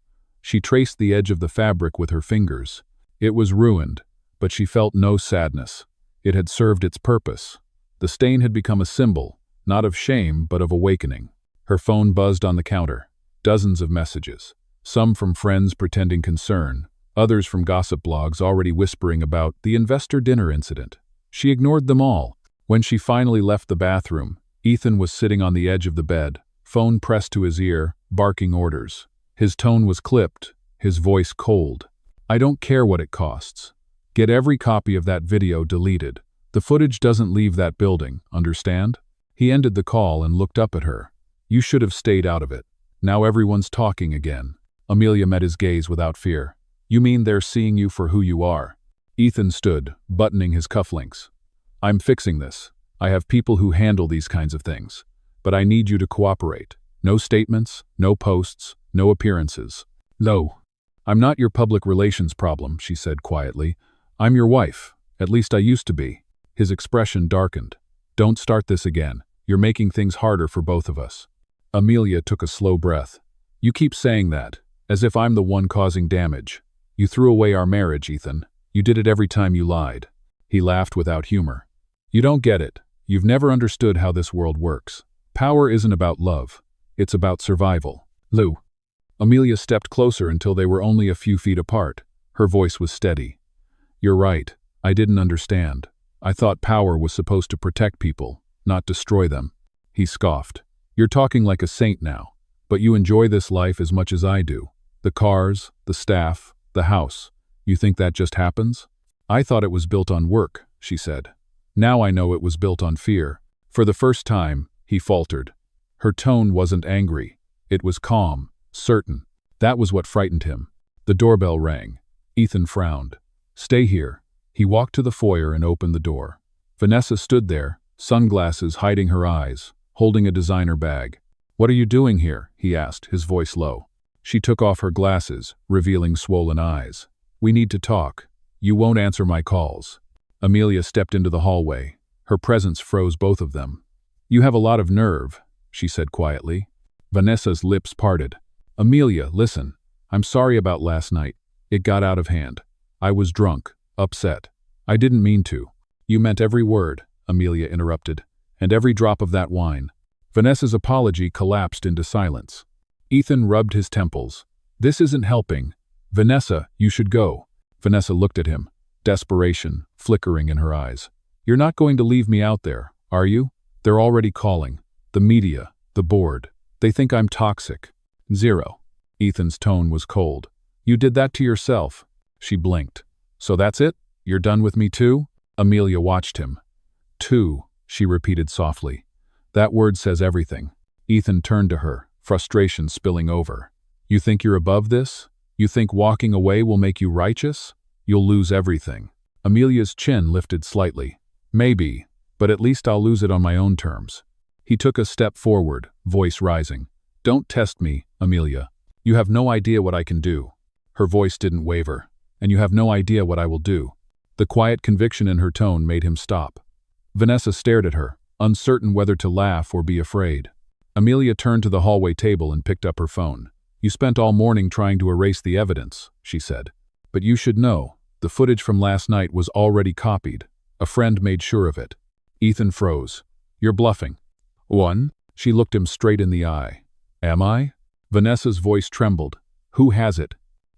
She traced the edge of the fabric with her fingers. It was ruined, but she felt no sadness. It had served its purpose. The stain had become a symbol, not of shame but of awakening. Her phone buzzed on the counter. Dozens of messages. Some from friends pretending concern, others from gossip blogs already whispering about the investor dinner incident. She ignored them all. When she finally left the bathroom, Ethan was sitting on the edge of the bed, phone pressed to his ear, barking orders. His tone was clipped, his voice cold. "I don't care what it costs. Get every copy of that video deleted. The footage doesn't leave that building, understand? He ended the call and looked up at her. You should have stayed out of it. Now everyone's talking again. Amelia met his gaze without fear. You mean they're seeing you for who you are? Ethan stood, buttoning his cufflinks. I'm fixing this. I have people who handle these kinds of things. But I need you to cooperate. No statements, no posts, no appearances. No. I'm not your public relations problem, she said quietly. I'm your wife. At least I used to be. His expression darkened. Don't start this again. You're making things harder for both of us. Amelia took a slow breath. You keep saying that, as if I'm the one causing damage. You threw away our marriage, Ethan. You did it every time you lied. He laughed without humor. You don't get it. You've never understood how this world works. Power isn't about love. It's about survival. Lou. Amelia stepped closer until they were only a few feet apart. Her voice was steady. You're right. I didn't understand. I thought power was supposed to protect people, not destroy them. He scoffed. You're talking like a saint now, but you enjoy this life as much as I do. The cars, the staff, the house. You think that just happens? I thought it was built on work, she said. Now I know it was built on fear. For the first time, he faltered. Her tone wasn't angry. It was calm, certain. That was what frightened him. The doorbell rang. Ethan frowned. Stay here. He walked to the foyer and opened the door. Vanessa stood there, sunglasses hiding her eyes, holding a designer bag. What are you doing here? He asked, his voice low. She took off her glasses, revealing swollen eyes. We need to talk. You won't answer my calls. Amelia stepped into the hallway. Her presence froze both of them. You have a lot of nerve, she said quietly. Vanessa's lips parted. Amelia, listen. I'm sorry about last night. It got out of hand. I was drunk, upset. I didn't mean to. You meant every word, Amelia interrupted, and every drop of that wine. Vanessa's apology collapsed into silence. Ethan rubbed his temples. This isn't helping. Vanessa, you should go. Vanessa looked at him, desperation flickering in her eyes. You're not going to leave me out there, are you? They're already calling. The media, the board. They think I'm toxic. Zero. Ethan's tone was cold. You did that to yourself. She blinked. So that's it? You're done with me too? Amelia watched him. Too, she repeated softly. That word says everything. Ethan turned to her, frustration spilling over. You think you're above this? You think walking away will make you righteous? You'll lose everything. Amelia's chin lifted slightly. Maybe, but at least I'll lose it on my own terms. He took a step forward, voice rising. Don't test me, Amelia. You have no idea what I can do. Her voice didn't waver. And you have no idea what I will do. The quiet conviction in her tone made him stop. Vanessa stared at her, uncertain whether to laugh or be afraid. Amelia turned to the hallway table and picked up her phone. You spent all morning trying to erase the evidence, she said. But you should know, the footage from last night was already copied. A friend made sure of it. Ethan froze. You're bluffing. One? She looked him straight in the eye. Am I? Vanessa's voice trembled. Who has it?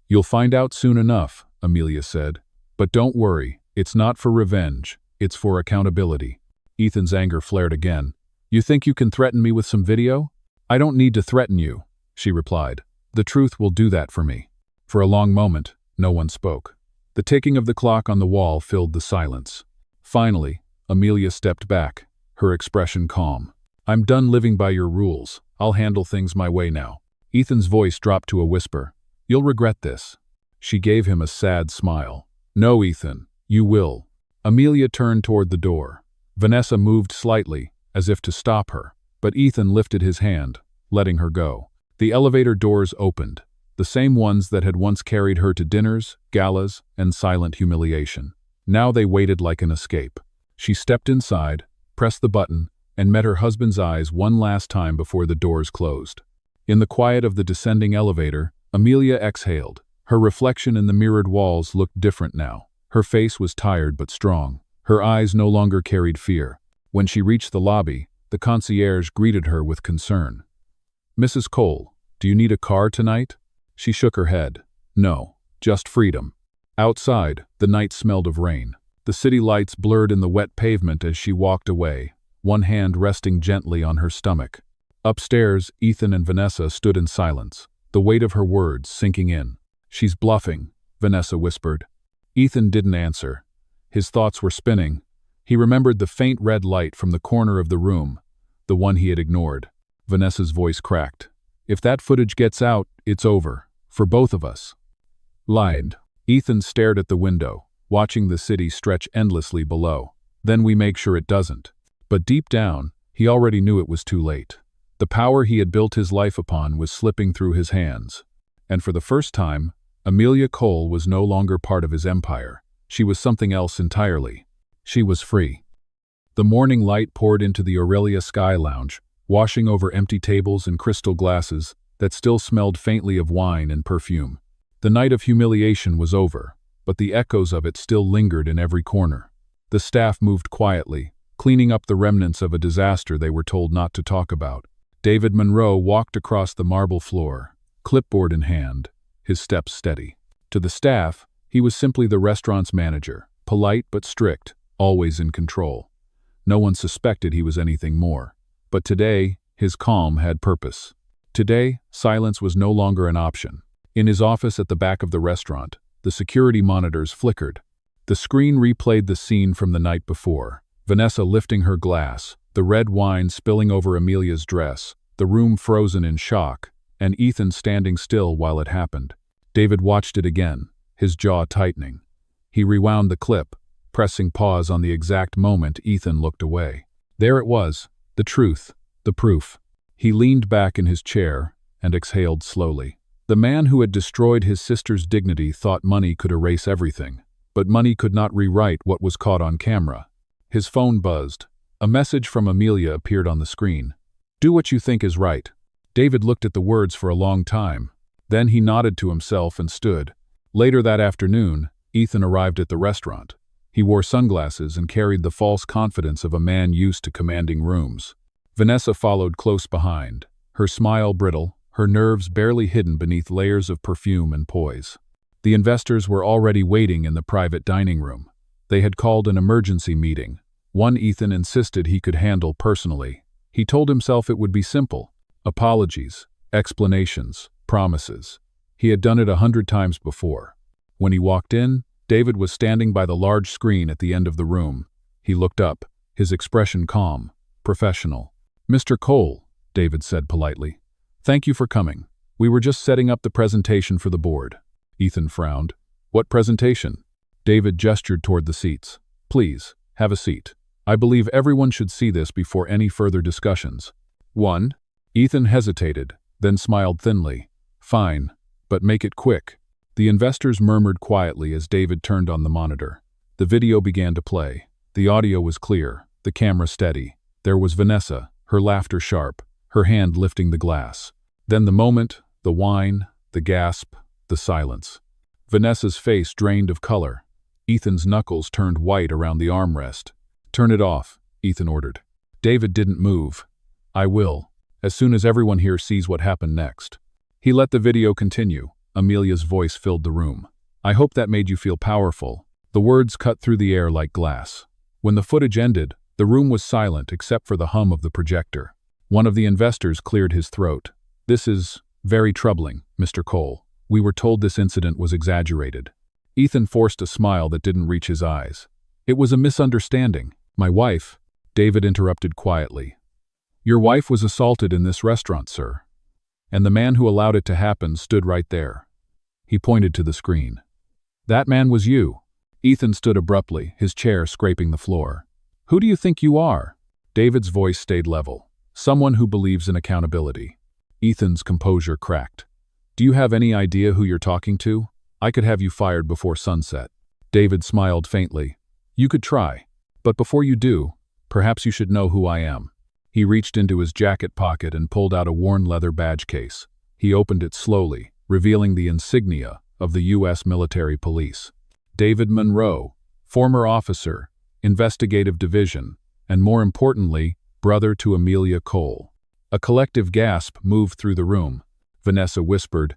You'll find out soon enough, Amelia said. But don't worry, it's not for revenge, it's for accountability. Ethan's anger flared again. You think you can threaten me with some video? I don't need to threaten you, she replied. The truth will do that for me. For a long moment, no one spoke. The ticking of the clock on the wall filled the silence. Finally, Amelia stepped back, her expression calm. I'm done living by your rules. I'll handle things my way now. Ethan's voice dropped to a whisper. You'll regret this. She gave him a sad smile. No, Ethan, you will. Amelia turned toward the door. Vanessa moved slightly, as if to stop her, but Ethan lifted his hand, letting her go. The elevator doors opened, the same ones that had once carried her to dinners, galas, and silent humiliation. Now they waited like an escape. She stepped inside, pressed the button, and met her husband's eyes one last time before the doors closed. In the quiet of the descending elevator, Amelia exhaled. Her reflection in the mirrored walls looked different now. Her face was tired but strong. Her eyes no longer carried fear. When she reached the lobby, the concierge greeted her with concern. Mrs. Cole, do you need a car tonight? She shook her head. No, just freedom. Outside, the night smelled of rain. The city lights blurred in the wet pavement as she walked away, one hand resting gently on her stomach. Upstairs, Ethan and Vanessa stood in silence, the weight of her words sinking in. She's bluffing, Vanessa whispered. Ethan didn't answer. His thoughts were spinning. He remembered the faint red light from the corner of the room, the one he had ignored. Vanessa's voice cracked. "If that footage gets out, it's over. For both of us." Lied. Ethan stared at the window, watching the city stretch endlessly below. "Then we make sure it doesn't." But deep down, he already knew it was too late. The power he had built his life upon was slipping through his hands. And for the first time, Amelia Cole was no longer part of his empire. She was something else entirely. She was free. The morning light poured into the Aurelia Sky Lounge, washing over empty tables and crystal glasses that still smelled faintly of wine and perfume. The night of humiliation was over, but the echoes of it still lingered in every corner. The staff moved quietly, cleaning up the remnants of a disaster they were told not to talk about. David Monroe walked across the marble floor, clipboard in hand, his steps steady. To the staff, he was simply the restaurant's manager, polite but strict, always in control. No one suspected he was anything more. But today, his calm had purpose. Today, silence was no longer an option. In his office at the back of the restaurant, the security monitors flickered. The screen replayed the scene from the night before. Vanessa lifting her glass, the red wine spilling over Amelia's dress, the room frozen in shock, and Ethan standing still while it happened. David watched it again, his jaw tightening. He rewound the clip, pressing pause on the exact moment Ethan looked away. There it was, the truth, the proof. He leaned back in his chair and exhaled slowly. The man who had destroyed his sister's dignity thought money could erase everything, but money could not rewrite what was caught on camera. His phone buzzed. A message from Amelia appeared on the screen. "Do what you think is right." David looked at the words for a long time. Then he nodded to himself and stood. Later that afternoon, Ethan arrived at the restaurant. He wore sunglasses and carried the false confidence of a man used to commanding rooms. Vanessa followed close behind, her smile brittle, her nerves barely hidden beneath layers of perfume and poise. The investors were already waiting in the private dining room. They had called an emergency meeting, one Ethan insisted he could handle personally. He told himself it would be simple. Apologies, explanations, promises. He had done it 100 times before. When he walked in, David was standing by the large screen at the end of the room. He looked up, his expression calm, professional. "Mr. Cole," David said politely. "Thank you for coming. We were just setting up the presentation for the board." Ethan frowned. "What presentation?" David gestured toward the seats. "Please, have a seat. I believe everyone should see this before any further discussions." "1. Ethan hesitated, then smiled thinly. "Fine, but make it quick." The investors murmured quietly as David turned on the monitor. The video began to play. The audio was clear, the camera steady. There was Vanessa, her laughter sharp, her hand lifting the glass. Then the moment, the wine, the gasp, the silence. Vanessa's face drained of color. Ethan's knuckles turned white around the armrest. "Turn it off," Ethan ordered. David didn't move. "I will, as soon as everyone here sees what happened next." He let the video continue. Amelia's voice filled the room. "I hope that made you feel powerful." The words cut through the air like glass. When the footage ended, the room was silent except for the hum of the projector. One of the investors cleared his throat. "This is very troubling, Mr. Cole. We were told this incident was exaggerated." Ethan forced a smile that didn't reach his eyes. "It was a misunderstanding. My wife," David interrupted quietly. "Your wife was assaulted in this restaurant, sir. And the man who allowed it to happen stood right there." He pointed to the screen. "That man was you." Ethan stood abruptly, his chair scraping the floor. "Who do you think you are?" David's voice stayed level. "Someone who believes in accountability." Ethan's composure cracked. "Do you have any idea who you're talking to? I could have you fired before sunset." David smiled faintly. "You could try. But before you do, perhaps you should know who I am." He reached into his jacket pocket and pulled out a worn leather badge case. He opened it slowly, revealing the insignia of the U.S. military police. David Monroe, former officer, investigative division, and more importantly, brother to Amelia Cole. A collective gasp moved through the room. Vanessa whispered,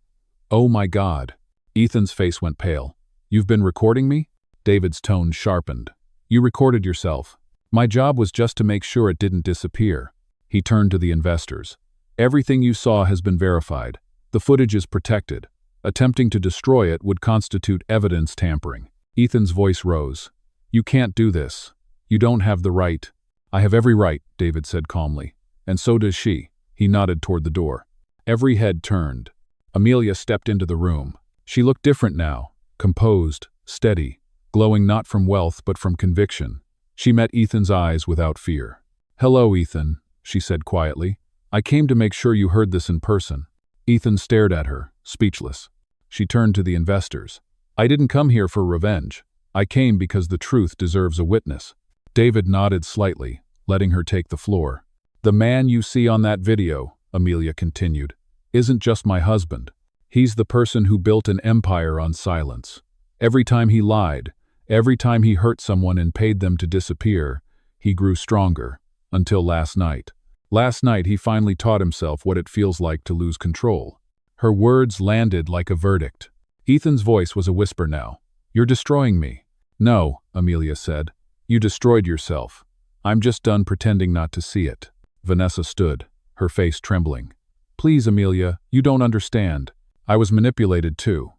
"Oh my God." Ethan's face went pale. "You've been recording me?" David's tone sharpened. "You recorded yourself. My job was just to make sure it didn't disappear." He turned to the investors. "Everything you saw has been verified. The footage is protected. Attempting to destroy it would constitute evidence tampering." Ethan's voice rose. "You can't do this. You don't have the right." "I have every right," David said calmly. "And so does she." He nodded toward the door. Every head turned. Amelia stepped into the room. She looked different now, composed, steady, glowing not from wealth but from conviction. She met Ethan's eyes without fear. "Hello, Ethan," she said quietly. "I came to make sure you heard this in person." Ethan stared at her, speechless. She turned to the investors. "I didn't come here for revenge. I came because the truth deserves a witness." David nodded slightly, letting her take the floor. "The man you see on that video," Amelia continued, "isn't just my husband. He's the person who built an empire on silence. Every time he lied, every time he hurt someone and paid them to disappear, he grew stronger, until last night. Last night he finally taught himself what it feels like to lose control." Her words landed like a verdict. Ethan's voice was a whisper now. "You're destroying me." "No," Amelia said. "You destroyed yourself. I'm just done pretending not to see it." Vanessa stood, her face trembling. "Please, Amelia, you don't understand. I was manipulated too."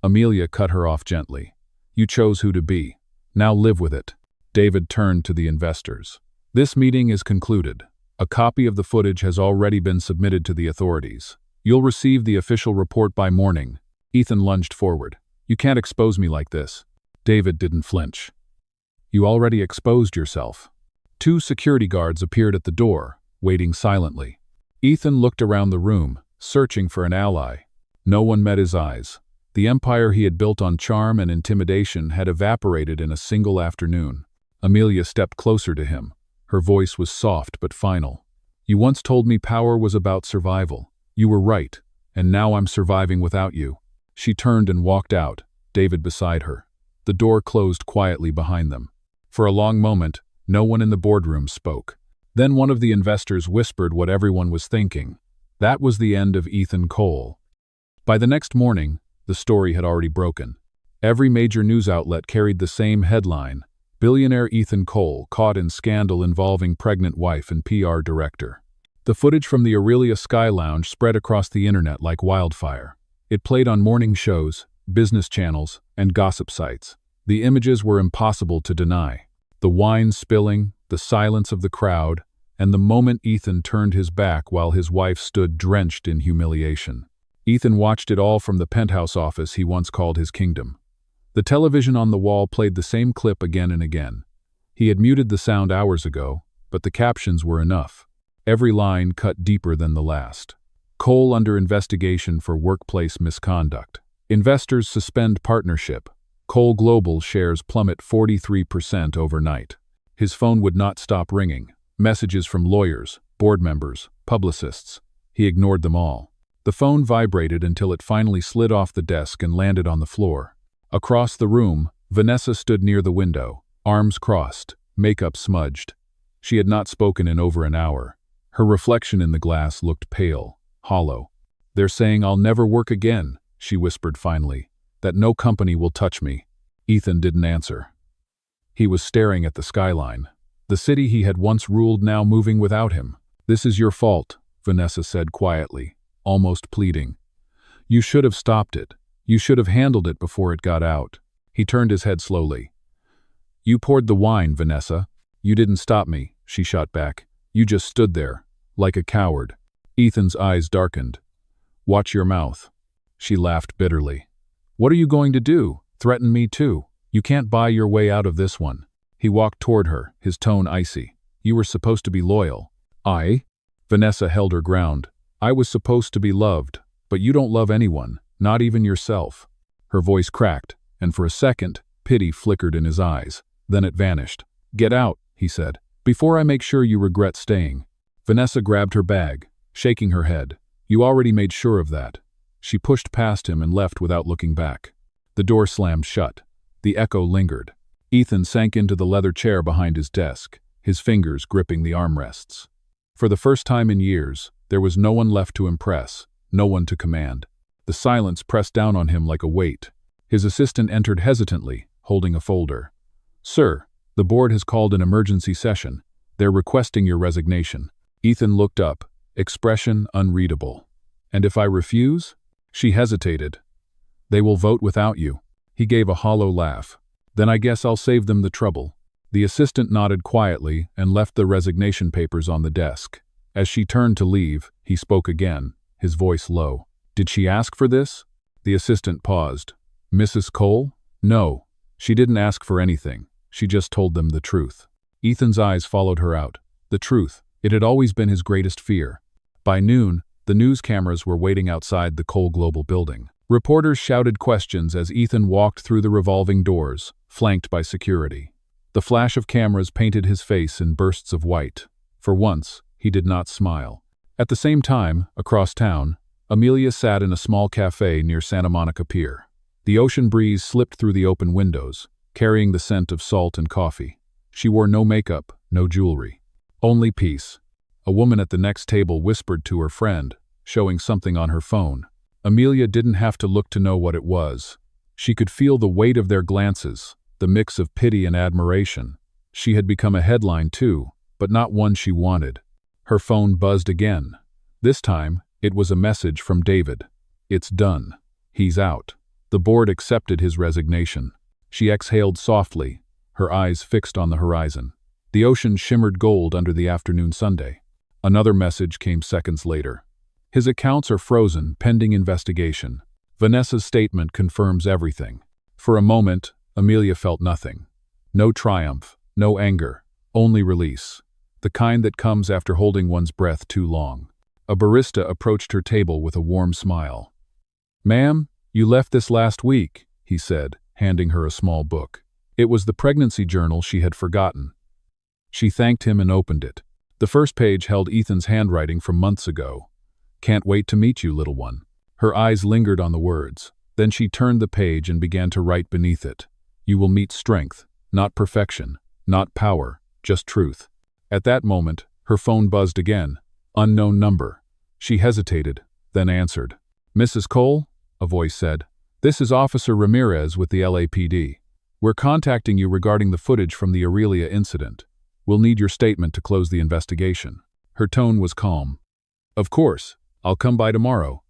Amelia cut her off gently. "You chose who to be. Now live with it." David turned to the investors. "This meeting is concluded. A copy of the footage has already been submitted to the authorities. You'll receive the official report by morning." Ethan lunged forward. "You can't expose me like this." David didn't flinch. "You already exposed yourself." Two security guards appeared at the door, waiting silently. Ethan looked around the room, searching for an ally. No one met his eyes. The empire he had built on charm and intimidation had evaporated in a single afternoon. Amelia stepped closer to him. Her voice was soft but final. "You once told me power was about survival. You were right, and now I'm surviving without you." She turned and walked out, David beside her. The door closed quietly behind them. For a long moment, no one in the boardroom spoke. Then one of the investors whispered what everyone was thinking. That was the end of Ethan Cole. By the next morning, the story had already broken. Every major news outlet carried the same headline: "Billionaire Ethan Cole caught in scandal involving pregnant wife and PR director." The footage from the Aurelia Sky Lounge spread across the internet like wildfire. It played on morning shows, business channels, and gossip sites. The images were impossible to deny. The wine spilling, the silence of the crowd, and the moment Ethan turned his back while his wife stood drenched in humiliation. Ethan watched it all from the penthouse office he once called his kingdom. The television on the wall played the same clip again and again. He had muted the sound hours ago, but the captions were enough. Every line cut deeper than the last. Cole under investigation for workplace misconduct. Investors suspend partnership. Cole Global shares plummet 43% overnight. His phone would not stop ringing. Messages from lawyers, board members, publicists. He ignored them all. The phone vibrated until it finally slid off the desk and landed on the floor. Across the room, Vanessa stood near the window, arms crossed, makeup smudged. She had not spoken in over an hour. Her reflection in the glass looked pale, hollow. "They're saying I'll never work again," she whispered finally, "that no company will touch me." Ethan didn't answer. He was staring at the skyline. The city he had once ruled now moving without him. "This is your fault," Vanessa said quietly, almost pleading. "You should have stopped it. You should have handled it before it got out." He turned his head slowly. "You poured the wine, Vanessa. You didn't stop me," she shot back. "You just stood there, like a coward." Ethan's eyes darkened. "Watch your mouth." She laughed bitterly. "What are you going to do? Threaten me too? You can't buy your way out of this one." He walked toward her, his tone icy. "You were supposed to be loyal." "I?" Vanessa held her ground. "I was supposed to be loved, but you don't love anyone, not even yourself." Her voice cracked, and for a second, pity flickered in his eyes. Then it vanished. "Get out," he said, "before I make sure you regret staying." Vanessa grabbed her bag, shaking her head. "You already made sure of that." She pushed past him and left without looking back. The door slammed shut. The echo lingered. Ethan sank into the leather chair behind his desk, his fingers gripping the armrests. For the first time in years, there was no one left to impress, no one to command. The silence pressed down on him like a weight. His assistant entered hesitantly, holding a folder. "Sir, the board has called an emergency session. They're requesting your resignation." Ethan looked up, expression unreadable. "And if I refuse?" She hesitated. "They will vote without you." He gave a hollow laugh. Then I guess I'll save them the trouble. The assistant nodded quietly and left the resignation papers on the desk. As she turned to leave, he spoke again, his voice low. Did she ask for this? The assistant paused. Mrs. Cole? No. She didn't ask for anything. She just told them the truth. Ethan's eyes followed her out. The truth. It had always been his greatest fear. By noon, the news cameras were waiting outside the Cole Global building. Reporters shouted questions as Ethan walked through the revolving doors, flanked by security. The flash of cameras painted his face in bursts of white. For once, he did not smile. At the same time, across town, Amelia sat in a small cafe near Santa Monica Pier. The ocean breeze slipped through the open windows, carrying the scent of salt and coffee. She wore no makeup, no jewelry. Only peace. A woman at the next table whispered to her friend, showing something on her phone. Amelia didn't have to look to know what it was. She could feel the weight of their glances, the mix of pity and admiration. She had become a headline too, but not one she wanted. Her phone buzzed again. This time, it was a message from David. It's done. He's out. The board accepted his resignation. She exhaled softly, her eyes fixed on the horizon. The ocean shimmered gold under the afternoon sunday. Another message came seconds later. His accounts are frozen, pending investigation. Vanessa's statement confirms everything. For a moment, Amelia felt nothing. No triumph, no anger, only release. The kind that comes after holding one's breath too long. A barista approached her table with a warm smile. "Ma'am, you left this last week," he said, handing her a small book. It was the pregnancy journal she had forgotten. She thanked him and opened it. The first page held Ethan's handwriting from months ago. "Can't wait to meet you, little one." Her eyes lingered on the words. Then she turned the page and began to write beneath it. "You will meet strength, not perfection, not power, just truth." At that moment, her phone buzzed again. Unknown number. She hesitated, then answered. "Mrs. Cole?" a voice said. "This is Officer Ramirez with the LAPD. We're contacting you regarding the footage from the Aurelia incident. We'll need your statement to close the investigation." Her tone was calm. "Of course. I'll come by tomorrow."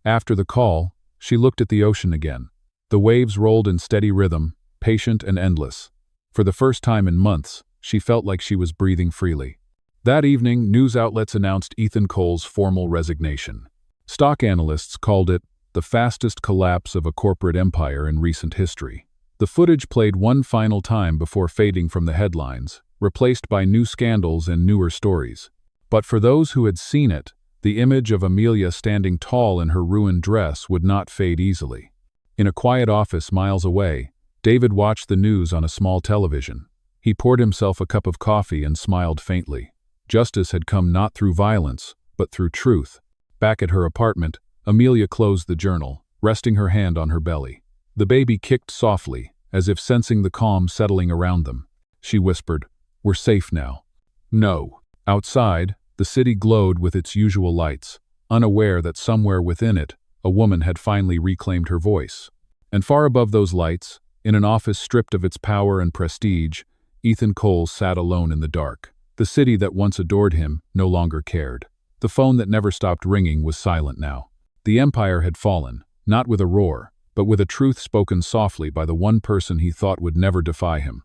After the call, she looked at the ocean again. The waves rolled in steady rhythm, patient and endless. For the first time in months, she felt like she was breathing freely. That evening, news outlets announced Ethan Cole's formal resignation. Stock analysts called it the fastest collapse of a corporate empire in recent history. The footage played one final time before fading from the headlines, replaced by new scandals and newer stories. But for those who had seen it, the image of Amelia standing tall in her ruined dress would not fade easily. In a quiet office miles away, David watched the news on a small television. He poured himself a cup of coffee and smiled faintly. Justice had come not through violence, but through truth. Back at her apartment, Amelia closed the journal, resting her hand on her belly. The baby kicked softly, as if sensing the calm settling around them. She whispered, "We're safe now." No. Outside, the city glowed with its usual lights, unaware that somewhere within it, a woman had finally reclaimed her voice. And far above those lights, in an office stripped of its power and prestige, Ethan Cole sat alone in the dark. The city that once adored him no longer cared. The phone that never stopped ringing was silent now. The empire had fallen, not with a roar, but with a truth spoken softly by the one person he thought would never defy him.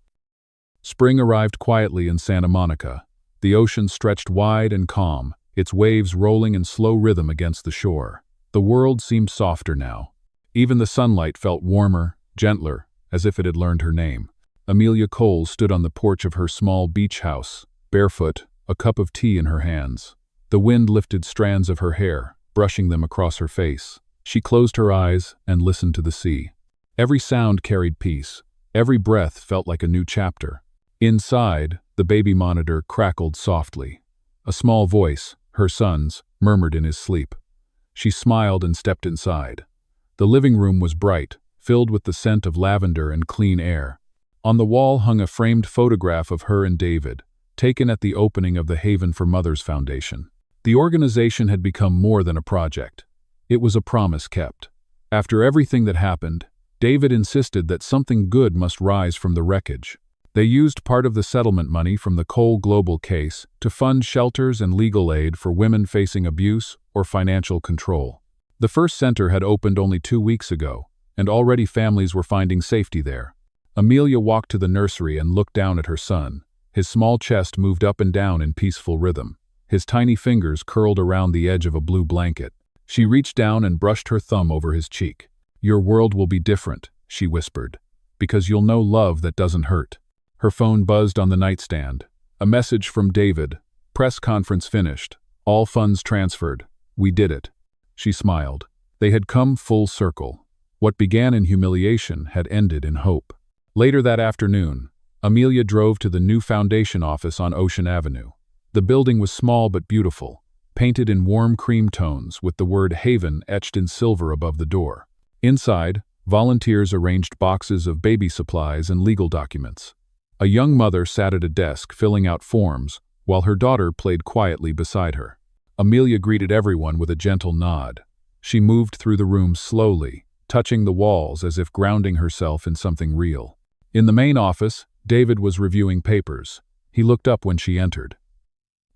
Spring arrived quietly in Santa Monica. The ocean stretched wide and calm, its waves rolling in slow rhythm against the shore. The world seemed softer now. Even the sunlight felt warmer, gentler, as if it had learned her name. Amelia Cole stood on the porch of her small beach house, barefoot, a cup of tea in her hands. The wind lifted strands of her hair, brushing them across her face. She closed her eyes and listened to the sea. Every sound carried peace. Every breath felt like a new chapter. Inside, the baby monitor crackled softly. A small voice, her son's, murmured in his sleep. She smiled and stepped inside. The living room was bright, filled with the scent of lavender and clean air. On the wall hung a framed photograph of her and David, taken at the opening of the Haven for Mothers Foundation. The organization had become more than a project. It was a promise kept. After everything that happened, David insisted that something good must rise from the wreckage. They used part of the settlement money from the Cole Global case to fund shelters and legal aid for women facing abuse or financial control. The first center had opened only 2 weeks ago, and already families were finding safety there. Amelia walked to the nursery and looked down at her son. His small chest moved up and down in peaceful rhythm. His tiny fingers curled around the edge of a blue blanket. She reached down and brushed her thumb over his cheek. "Your world will be different," she whispered, "because you'll know love that doesn't hurt." Her phone buzzed on the nightstand. A message from David. "Press conference finished. All funds transferred. We did it." She smiled. They had come full circle. What began in humiliation had ended in hope. Later that afternoon, Amelia drove to the new foundation office on Ocean Avenue. The building was small but beautiful, painted in warm cream tones with the word Haven etched in silver above the door. Inside, volunteers arranged boxes of baby supplies and legal documents. A young mother sat at a desk filling out forms, while her daughter played quietly beside her. Amelia greeted everyone with a gentle nod. She moved through the room slowly, touching the walls as if grounding herself in something real. In the main office, David was reviewing papers. He looked up when she entered.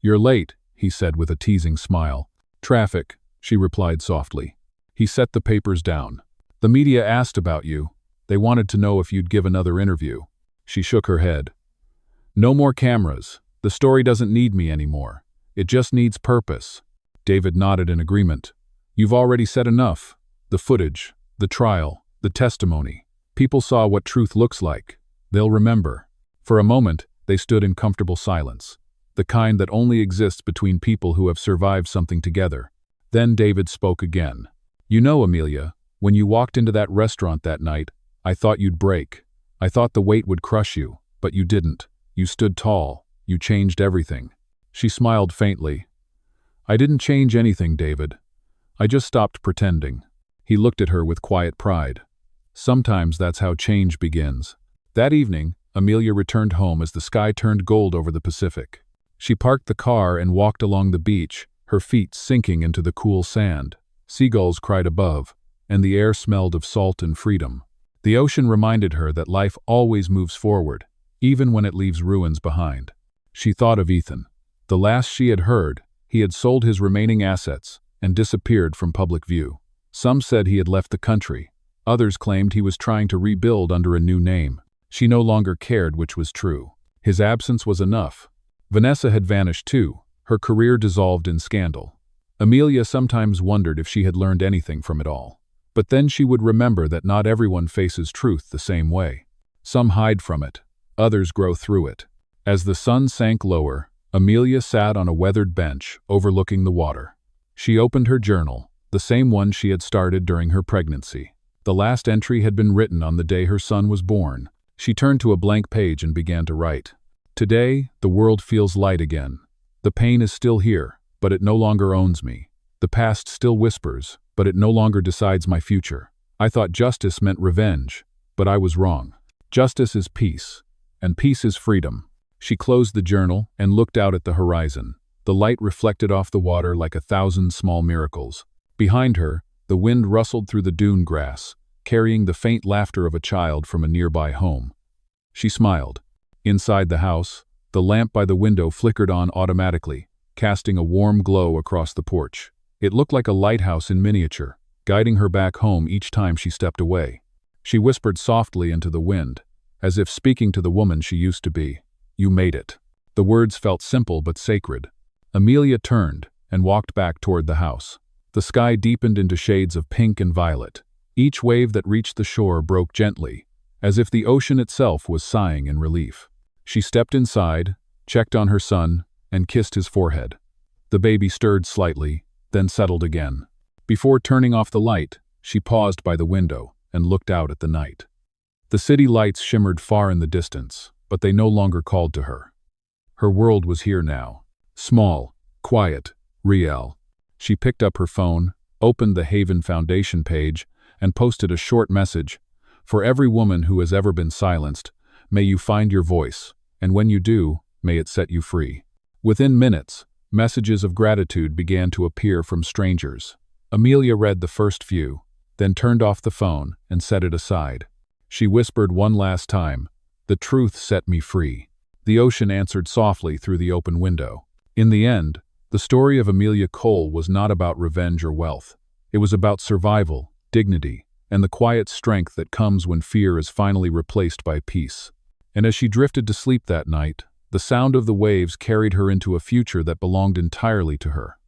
"You're late," he said with a teasing smile. "Traffic," she replied softly. He set the papers down. "The media asked about you. They wanted to know if you'd give another interview." She shook her head. "No more cameras. The story doesn't need me anymore. It just needs purpose." David nodded in agreement. "You've already said enough. The footage, the trial, the testimony. People saw what truth looks like. They'll remember." For a moment, they stood in comfortable silence, the kind that only exists between people who have survived something together. Then David spoke again. "You know, Amelia, when you walked into that restaurant that night, I thought you'd break. I thought the weight would crush you, but you didn't. You stood tall. You changed everything." She smiled faintly. "I didn't change anything, David. I just stopped pretending." He looked at her with quiet pride. "Sometimes that's how change begins." That evening, Amelia returned home as the sky turned gold over the Pacific. She parked the car and walked along the beach, her feet sinking into the cool sand. Seagulls cried above, and the air smelled of salt and freedom. The ocean reminded her that life always moves forward, even when it leaves ruins behind. She thought of Ethan. The last she had heard, he had sold his remaining assets and disappeared from public view. Some said he had left the country. Others claimed he was trying to rebuild under a new name. She no longer cared which was true. His absence was enough. Vanessa had vanished too, her career dissolved in scandal. Amelia sometimes wondered if she had learned anything from it all. But then she would remember that not everyone faces truth the same way. Some hide from it, others grow through it. As the sun sank lower, Amelia sat on a weathered bench overlooking the water. She opened her journal, the same one she had started during her pregnancy. The last entry had been written on the day her son was born. She turned to a blank page and began to write. "Today, the world feels light again. The pain is still here, but it no longer owns me. The past still whispers, but it no longer decides my future. I thought justice meant revenge, but I was wrong. Justice is peace, and peace is freedom." She closed the journal and looked out at the horizon. The light reflected off the water like 1,000 small miracles. Behind her, the wind rustled through the dune grass, carrying the faint laughter of a child from a nearby home. She smiled. Inside the house, the lamp by the window flickered on automatically, casting a warm glow across the porch. It looked like a lighthouse in miniature, guiding her back home each time she stepped away. She whispered softly into the wind, as if speaking to the woman she used to be. "You made it." The words felt simple but sacred. Amelia turned and walked back toward the house. The sky deepened into shades of pink and violet. Each wave that reached the shore broke gently, as if the ocean itself was sighing in relief. She stepped inside, checked on her son, and kissed his forehead. The baby stirred slightly, then settled again. Before turning off the light, she paused by the window and looked out at the night. The city lights shimmered far in the distance, but they no longer called to her. Her world was here now. Small, quiet, real. She picked up her phone, opened the Haven Foundation page, and posted a short message. "For every woman who has ever been silenced, may you find your voice, and when you do, may it set you free." Within minutes, messages of gratitude began to appear from strangers. Amelia read the first few, then turned off the phone and set it aside. She whispered one last time, "The truth set me free." The ocean answered softly through the open window. In the end, the story of Amelia Cole was not about revenge or wealth. It was about survival, dignity, and the quiet strength that comes when fear is finally replaced by peace. And as she drifted to sleep that night, the sound of the waves carried her into a future that belonged entirely to her.